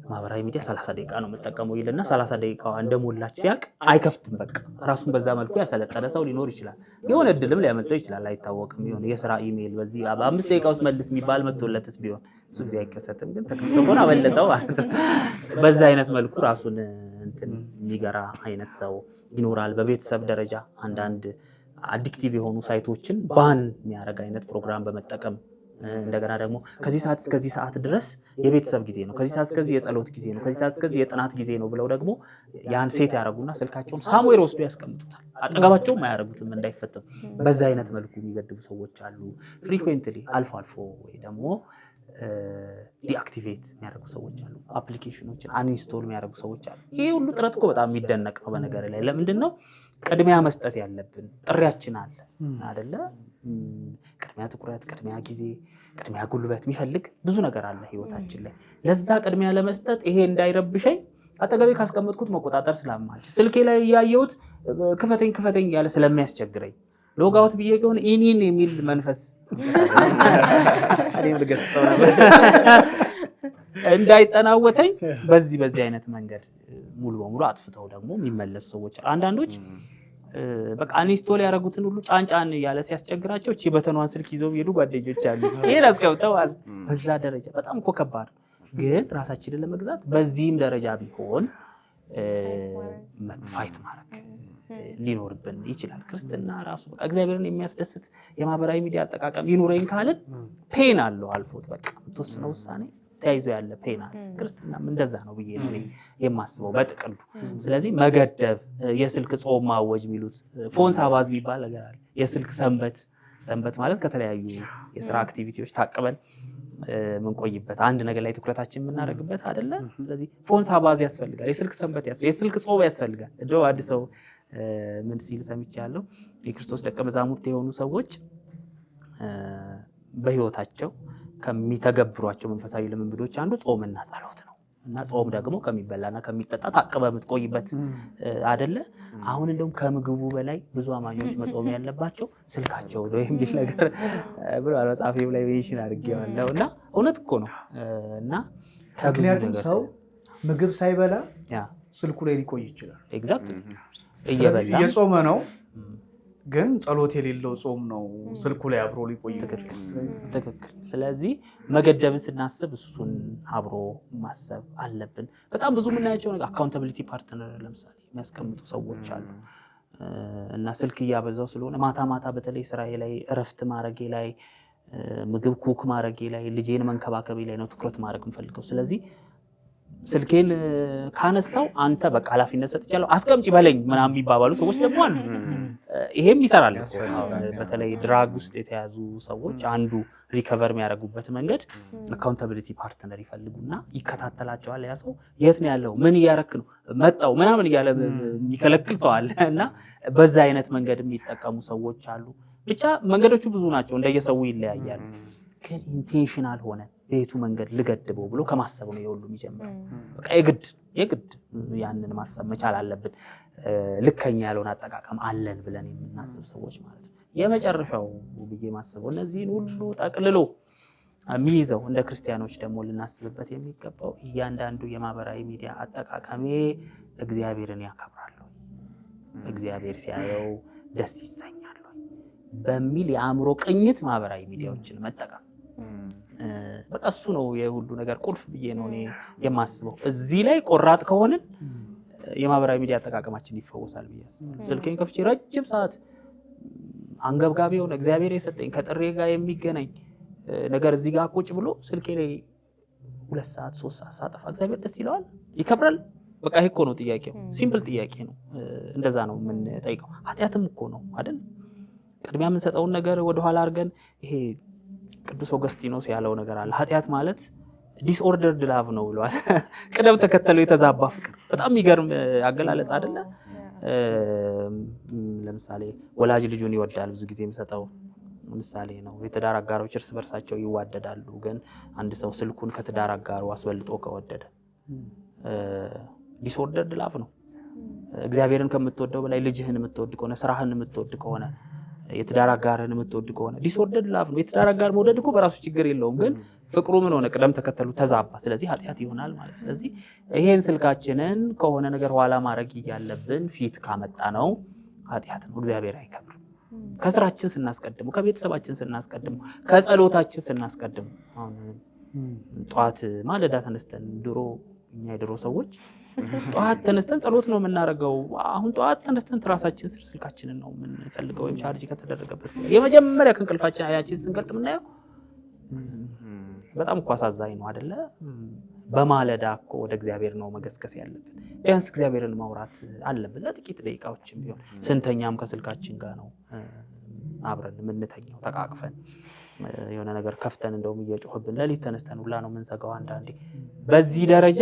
ማህበራዊ ሚዲያ 30 ደቂቃ ነው የምጠቀመው ይልና 30 ደቂቃዋ እንደሞላች ሲያቅ አይከፍትም። በቃ ራሱን በዛ መልኩ ያሰለጠነ ሰው ሊኖር ይችላል። የሆነ እድልም ሊያመልጠው ይችላል፣ አይታወቅም። የሆነ የስራ ኢሜይል በዚህ በ5 ደቂቃ ውስጥ መልስ የሚባል መጥቶለትስ ቢሆን ብዙ ጊዜ አይከሰትም፣ ግን ተከስቶ ሆነ አመለጠው ማለት ነው። በዛ አይነት መልኩ ራሱን እንትን የሚገራ አይነት ሰው ይኖራል። በቤተሰብ ደረጃ አንዳንድ አዲክቲቭ የሆኑ ሳይቶችን ባን የሚያደርግ አይነት ፕሮግራም በመጠቀም እንደገና ደግሞ ከዚህ ሰዓት እስከዚህ ሰዓት ድረስ የቤተሰብ ጊዜ ነው፣ ከዚህ ሰዓት እስከዚህ የጸሎት ጊዜ ነው፣ ከዚህ ሰዓት እስከዚህ የጥናት ጊዜ ነው ብለው ደግሞ ያን ሴት ያደርጉና ስልካቸውን ሳሙኤል ወስዶ ያስቀምጡታል። አጠገባቸውም አያደርጉትም እንዳይፈተም። በዛ አይነት መልኩ የሚገድቡ ሰዎች አሉ። ፍሪኩዌንትሊ አልፎ አልፎ ወይ ደግሞ ዲአክቲቬት የሚያደርጉ ሰዎች አሉ። አፕሊኬሽኖችን አንኢንስቶል የሚያደርጉ ሰዎች አሉ። ይሄ ሁሉ ጥረት እኮ በጣም የሚደነቅ ነው። በነገር ላይ ለምንድን ነው ቅድሚያ መስጠት ያለብን? ጥሪያችን አለ አይደለ? ቅድሚያ ትኩረት፣ ቅድሚያ ጊዜ፣ ቅድሚያ ጉልበት የሚፈልግ ብዙ ነገር አለ ህይወታችን ላይ። ለዛ ቅድሚያ ለመስጠት ይሄ እንዳይረብሸኝ አጠገቤ ካስቀመጥኩት መቆጣጠር ስለማልችል ስልኬ ላይ እያየሁት ክፈተኝ እያለ ስለሚያስቸግረኝ ሎጋውት ብዬ ከሆነ ኢኒን የሚል መንፈስ እኔም ልገስጸው ነበር እንዳይጠናወተኝ በዚህ አይነት መንገድ ሙሉ በሙሉ አጥፍተው ደግሞ የሚመለሱ ሰዎች አንዳንዶች በቃ አንስቶል ያደረጉትን ሁሉ ጫንጫን ያለ ሲያስቸግራቸው እቺ በተኗን ስልክ ይዘው ሄዱ ጓደኞች አሉ። ይሄን አስቀምጠዋል። በዛ ደረጃ በጣም እኮ ከባድ ግን ራሳችንን ለመግዛት በዚህም ደረጃ ቢሆን ፋይት ማድረግ ሊኖርብን ይችላል። ክርስትና ራሱ በቃ እግዚአብሔርን የሚያስደስት የማህበራዊ ሚዲያ አጠቃቀም ይኑረኝ ካልን ፔን አለው አልፎት በቃ የምትወስነው ውሳኔ ተያይዞ ያለ ፔን አለ። ክርስትናም እንደዛ ነው ብዬ ነው የማስበው በጥቅሉ። ስለዚህ መገደብ፣ የስልክ ጾም ማወጅ የሚሉት ፎን ሳባዝ የሚባል ነገር አለ። የስልክ ሰንበት ማለት ከተለያዩ የስራ አክቲቪቲዎች ታቅበን ምንቆይበት አንድ ነገር ላይ ትኩረታችን የምናደርግበት አይደለ? ስለዚህ ፎን ሳባዝ ያስፈልጋል፣ የስልክ ሰንበት ያስፈልጋል፣ የስልክ ጾም ያስፈልጋል። እንደው አዲስ ሰው ምን ሲል ሰምቻለሁ፣ የክርስቶስ ደቀ መዛሙርት የሆኑ ሰዎች በህይወታቸው ከሚተገብሯቸው መንፈሳዊ ልምምዶች አንዱ ጾምና ጸሎት ነው። እና ጾም ደግሞ ከሚበላና ከሚጠጣ ታቅበ የምትቆይበት አይደለ? አሁን እንደውም ከምግቡ በላይ ብዙ አማኞች መጾም ያለባቸው ስልካቸው ነው የሚል ነገር ብሏል መጽሐፌም ላይ ሜንሽን አድርጌዋለሁ። እና እውነት እኮ ነው። እና ምክንያቱም ሰው ምግብ ሳይበላ ስልኩ ላይ ሊቆይ ይችላል። ኤግዛክትሊ እየጾመ ነው ግን ጸሎት የሌለው ጾም ነው ስልኩ ላይ አብሮ ሊቆይ ይችላል። ትክክል። ስለዚህ መገደብን ስናስብ እሱን አብሮ ማሰብ አለብን። በጣም ብዙ የምናያቸው ነገር አካውንታቢሊቲ ፓርትነር ለምሳሌ የሚያስቀምጡ ሰዎች አሉ። እና ስልክ እያበዛው ስለሆነ ማታ በተለይ ስራዬ ላይ እረፍት ማድረጌ ላይ ምግብ ኩክ ማድረጌ ላይ ልጄን መንከባከቤ ላይ ነው ትኩረት ማድረግ የምፈልገው። ስለዚህ ስልኬን ካነሳው አንተ በቃ ኃላፊነት ሰጥቻለሁ አስቀምጪ በለኝ ምናምን የሚባባሉ ሰዎች ደግሞ አሉ። ይሄም ይሰራል። በተለይ ድራግ ውስጥ የተያዙ ሰዎች አንዱ ሪከቨር የሚያደርጉበት መንገድ አካውንታቢሊቲ ፓርትነር ይፈልጉና ይከታተላቸዋል። ያ ሰው የት ነው ያለው፣ ምን እያረክ ነው፣ መጣው ምናምን እያለ የሚከለክል ሰው አለ። እና በዛ አይነት መንገድ የሚጠቀሙ ሰዎች አሉ። ብቻ መንገዶቹ ብዙ ናቸው፣ እንደየሰው ይለያያሉ። ግን ኢንቴንሽናል ሆነ በየቱ መንገድ ልገድበው ብሎ ከማሰብ ነው የሁሉ የሚጀምረው። በቃ የግድ ያንን ማሰብ መቻል አለብን። ልከኛ ያለውን አጠቃቀም አለን ብለን የምናስብ ሰዎች ማለት ነው። የመጨረሻው ብዬ ማስበው እነዚህን ሁሉ ጠቅልሎ የሚይዘው እንደ ክርስቲያኖች ደግሞ ልናስብበት የሚገባው እያንዳንዱ የማህበራዊ ሚዲያ አጠቃቀሜ እግዚአብሔርን ያከብራል፣ እግዚአብሔር ሲያየው ደስ ይሰኛል በሚል የአእምሮ ቅኝት ማህበራዊ ሚዲያዎችን መጠቀም በቃ እሱ ነው የሁሉ ነገር ቁልፍ ብዬ ነው እኔ የማስበው። እዚህ ላይ ቆራጥ ከሆንን የማህበራዊ ሚዲያ አጠቃቀማችን ይፈወሳል ብዬ አስባለሁ። ስልኬን ከፍቼ ረጅም ሰዓት አንገብጋቢ የሆነ እግዚአብሔር የሰጠኝ ከጥሬ ጋር የሚገናኝ ነገር እዚህ ጋር ቁጭ ብሎ ስልኬ ላይ 2 ሰዓት 3 ሰዓት ሳጠፋ እግዚአብሔር ደስ ይለዋል? ይከብራል? በቃ ይሄ እኮ ነው ጥያቄው። ሲምፕል ጥያቄ ነው። እንደዛ ነው የምንጠይቀው። ኃጢአትም እኮ ነው አይደል? ቅድሚያ የምንሰጠውን ነገር ወደኋላ አድርገን ይሄ ቅዱስ ኦገስቲኖስ ያለው ነገር አለ። ኃጢአት ማለት ዲስኦርደርድ ላቭ ነው ብለዋል። ቅደም ተከተለው የተዛባ ፍቅር። በጣም የሚገርም አገላለጽ አይደለ? ለምሳሌ ወላጅ ልጁን ይወዳል። ብዙ ጊዜ የምሰጠው ምሳሌ ነው። የትዳር አጋሮች እርስ በርሳቸው ይዋደዳሉ። ግን አንድ ሰው ስልኩን ከትዳር አጋሩ አስበልጦ ከወደደ ዲስኦርደርድ ላቭ ነው። እግዚአብሔርን ከምትወደው በላይ ልጅህን የምትወድ ከሆነ፣ ስራህን የምትወድ ከሆነ፣ የትዳር አጋርህን የምትወድ ከሆነ ዲስኦርደርድ ላቭ ነው። የትዳር አጋር መውደድ እኮ በራሱ ችግር የለውም፣ ግን ፍቅሩ ምን ሆነ? ቅደም ተከተሉ ተዛባ። ስለዚህ ኃጢአት ይሆናል ማለት። ስለዚህ ይሄን ስልካችንን ከሆነ ነገር ኋላ ማድረግ እያለብን ፊት ካመጣ ነው ኃጢአት ነው። እግዚአብሔር አይከብርም። ከስራችን ስናስቀድመው፣ ከቤተሰባችን ስናስቀድመው፣ ከጸሎታችን ስናስቀድመው። አሁን ጠዋት ማለዳ ተነስተን ድሮ እኛ የድሮ ሰዎች ጠዋት ተነስተን ጸሎት ነው የምናደርገው። አሁን ጠዋት ተነስተን ትራሳችን ስር ስልካችንን ነው የምንፈልገው፣ ወይም ቻርጅ ከተደረገበት የመጀመሪያ ከእንቅልፋችን አይናችን ስንገልጥ የምናየው በጣም እኮ አሳዛኝ ነው አይደለ? በማለዳ እኮ ወደ እግዚአብሔር ነው መገስገስ ያለብን። ቢያንስ እግዚአብሔርን ማውራት አለብን ለጥቂት ደቂቃዎችም ቢሆን። ስንተኛም ከስልካችን ጋር ነው አብረን የምንተኛው ተቃቅፈን የሆነ ነገር ከፍተን እንደውም እየጮህብን ሌሊት ተነስተን ሁላ ነው የምንዘጋው አንዳንዴ። በዚህ ደረጃ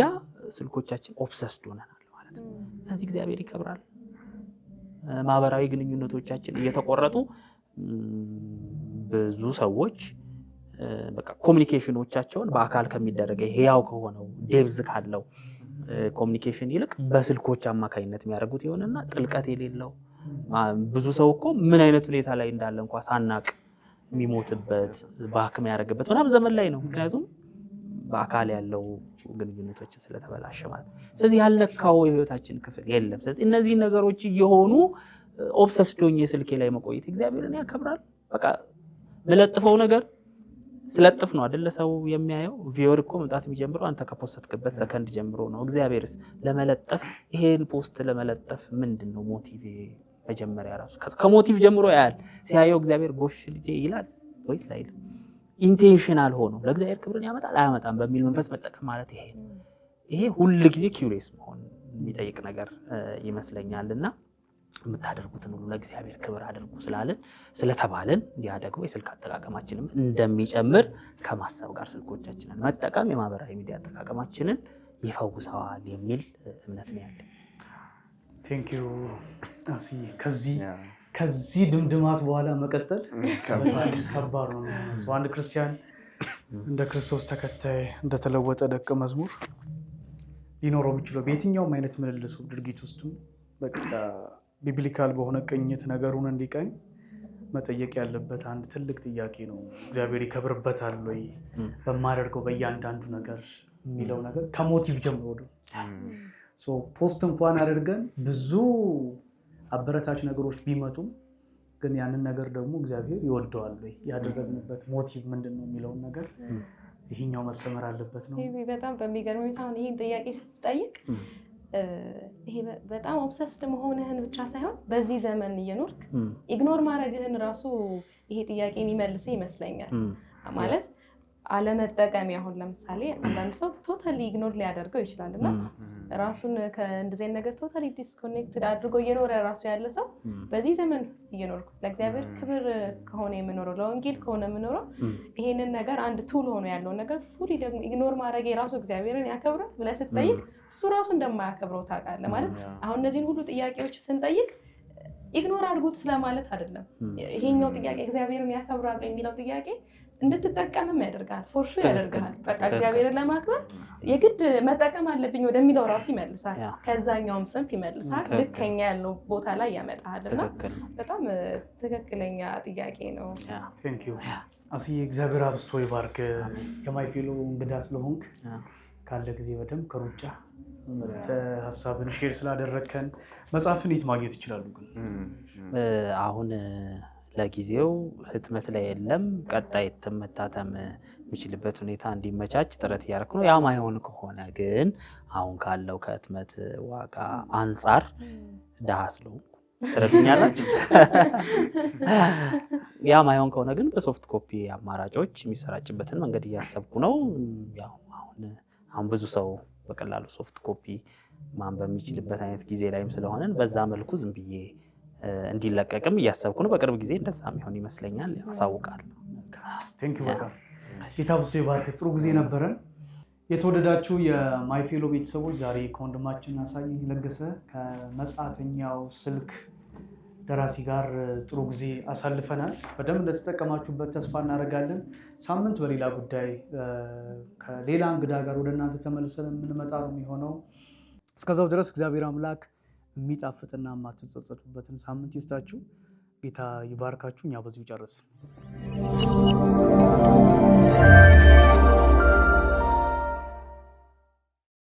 ስልኮቻችን ኦብሰስድ ሆነናል ማለት ነው። እዚህ እግዚአብሔር ይከብራል። ማህበራዊ ግንኙነቶቻችን እየተቆረጡ ብዙ ሰዎች በቃ ኮሚኒኬሽኖቻቸውን በአካል ከሚደረገ ህያው ከሆነው ዴብዝ ካለው ኮሚኒኬሽን ይልቅ በስልኮች አማካኝነት የሚያደርጉት ይሆንና ጥልቀት የሌለው ብዙ ሰው እኮ ምን አይነት ሁኔታ ላይ እንዳለ እንኳን ሳናቅ የሚሞትበት ባክም ያደረገበት ምናምን ዘመን ላይ ነው። ምክንያቱም በአካል ያለው ግንኙነቶችን ስለተበላሸ ማለት ነው። ስለዚህ ያልነካው የህይወታችን ክፍል የለም። ስለዚህ እነዚህ ነገሮች እየሆኑ ኦብሰስድ ሆኜ ስልኬ ላይ መቆየት እግዚአብሔርን ያከብራል? በቃ መለጥፈው ነገር ስለጥፍ ነው አይደለ? ሰው የሚያየው ቪወር እኮ መምጣት የሚጀምረው አንተ ከፖስትክበት ሰከንድ ጀምሮ ነው። እግዚአብሔርስ ለመለጠፍ ይሄን ፖስት ለመለጠፍ ምንድነው ሞቲቭ? መጀመሪያ ራሱ ከሞቲቭ ጀምሮ ያያል። ሲያየው እግዚአብሔር ጎሽ ልጄ ይላል ወይስ አይልም? ኢንቴንሽናል ሆኖ ለእግዚአብሔር ክብርን ያመጣል አያመጣም በሚል መንፈስ መጠቀም ማለት ይሄ ሁል ጊዜ ኪውሪየስ መሆን የሚጠይቅ ነገር ይመስለኛልና የምታደርጉትን ሁሉ ለእግዚአብሔር ክብር አድርጉ ስላልን ስለተባልን ያ ደግሞ የስልክ አጠቃቀማችንም እንደሚጨምር ከማሰብ ጋር ስልኮቻችንን መጠቀም የማህበራዊ ሚዲያ አጠቃቀማችንን ይፈውሰዋል የሚል እምነት ነው ያለኝ። ቴንኪዩ አሲ። ከዚህ ድምድማት በኋላ መቀጠል ከባድ ነው። አንድ ክርስቲያን እንደ ክርስቶስ ተከታይ እንደተለወጠ ደቀ መዝሙር ሊኖረው የሚችለው በየትኛውም አይነት ምልልሱ ድርጊት ውስጥ በቃ ቢብሊካል በሆነ ቅኝት ነገሩን እንዲቀኝ መጠየቅ ያለበት አንድ ትልቅ ጥያቄ ነው። እግዚአብሔር ይከብርበታል ወይ በማደርገው በእያንዳንዱ ነገር የሚለው ነገር ከሞቲቭ ጀምሮ ነው። ፖስት እንኳን አድርገን ብዙ አበረታች ነገሮች ቢመጡም ግን ያንን ነገር ደግሞ እግዚአብሔር ይወደዋል ወይ ያደረግንበት ሞቲቭ ምንድን ነው የሚለውን ነገር ይሄኛው መሰመር አለበት ነው። በጣም በሚገርም ሁኔታ አሁን ይሄን ጥያቄ ስትጠይቅ ይሄ በጣም ኦብሰስድ መሆንህን ብቻ ሳይሆን በዚህ ዘመን እየኖርክ ኢግኖር ማድረግህን ራሱ ይሄ ጥያቄ የሚመልስ ይመስለኛል። ማለት አለመጠቀም አሁን ለምሳሌ አንዳንድ ሰው ቶታሊ ኢግኖር ሊያደርገው ይችላል እና ራሱን ከእንደዚህ ነገር ቶታሊ ዲስኮኔክትድ አድርጎ እየኖረ ራሱ ያለ ሰው በዚህ ዘመን እየኖርኩ ለእግዚአብሔር ክብር ከሆነ የምኖረው ለወንጌል ከሆነ የምኖረው ይሄንን ነገር አንድ ቱል ሆኖ ያለው ነገር ፉሊ ደግሞ ኢግኖር ማድረግ የራሱ እግዚአብሔርን ያከብራል ብለህ ስትጠይቅ እሱ ራሱ እንደማያከብረው ታውቃለህ። ማለት አሁን እነዚህን ሁሉ ጥያቄዎች ስንጠይቅ ኢግኖር አድርጉት ስለማለት አይደለም። ይሄኛው ጥያቄ እግዚአብሔርን ያከብራል የሚለው ጥያቄ እንድትጠቀምም ያደርጋል፣ ፎርሹ ያደርጋል። በቃ እግዚአብሔርን ለማክበር የግድ መጠቀም አለብኝ ወደሚለው ራሱ ይመልሳል። ከዛኛውም ጽንፍ ይመልሳል። ልከኛ ያለው ቦታ ላይ ያመጣልና በጣም ትክክለኛ ጥያቄ ነው። ቴንክ ዩ አስዬ፣ እግዚአብሔር አብዝቶ ይባርክ። የማይፌሎ እንግዳ ስለሆንክ ካለ ጊዜ በደንብ ከሩጫ ሀሳብን ሼር ስላደረግከን መጽሐፍን የት ማግኘት ይችላሉ? ግን አሁን ለጊዜው ህትመት ላይ የለም። ቀጣይ መታተም የሚችልበት ሁኔታ እንዲመቻች ጥረት እያደረኩ ነው። ያ ማይሆን ከሆነ ግን አሁን ካለው ከህትመት ዋጋ አንጻር ደሃ ስለሆንኩ ትረዱኛላችሁ። ያ ማይሆን ከሆነ ግን በሶፍት ኮፒ አማራጮች የሚሰራጭበትን መንገድ እያሰብኩ ነው። አሁን ብዙ ሰው በቀላሉ ሶፍት ኮፒ ማንበብ የሚችልበት አይነት ጊዜ ላይም ስለሆነን በዛ መልኩ ዝም ብዬ እንዲለቀቅም እያሰብኩ ነው። በቅርብ ጊዜ እንደዛ የሚሆን ይመስለኛል። አሳውቃለሁ። ቴንኪው በጣም ጌታ ብስቶ ይባርክ። ጥሩ ጊዜ ነበረን። የተወደዳችሁ የማይፌሎ ቤተሰቦች ዛሬ ከወንድማችን አሳየኝ ለገሰ ከመጻተኛው ስልክ ደራሲ ጋር ጥሩ ጊዜ አሳልፈናል። በደንብ እንደተጠቀማችሁበት ተስፋ እናደርጋለን። ሳምንት በሌላ ጉዳይ ከሌላ እንግዳ ጋር ወደ እናንተ ተመልሰን የምንመጣ ነው የሚሆነው። እስከዛው ድረስ እግዚአብሔር አምላክ የሚጣፍጥና የማትጸጸቱበትን ሳምንት ይስጣችሁ። ጌታ ይባርካችሁ። እኛ በዚሁ ጨረስን።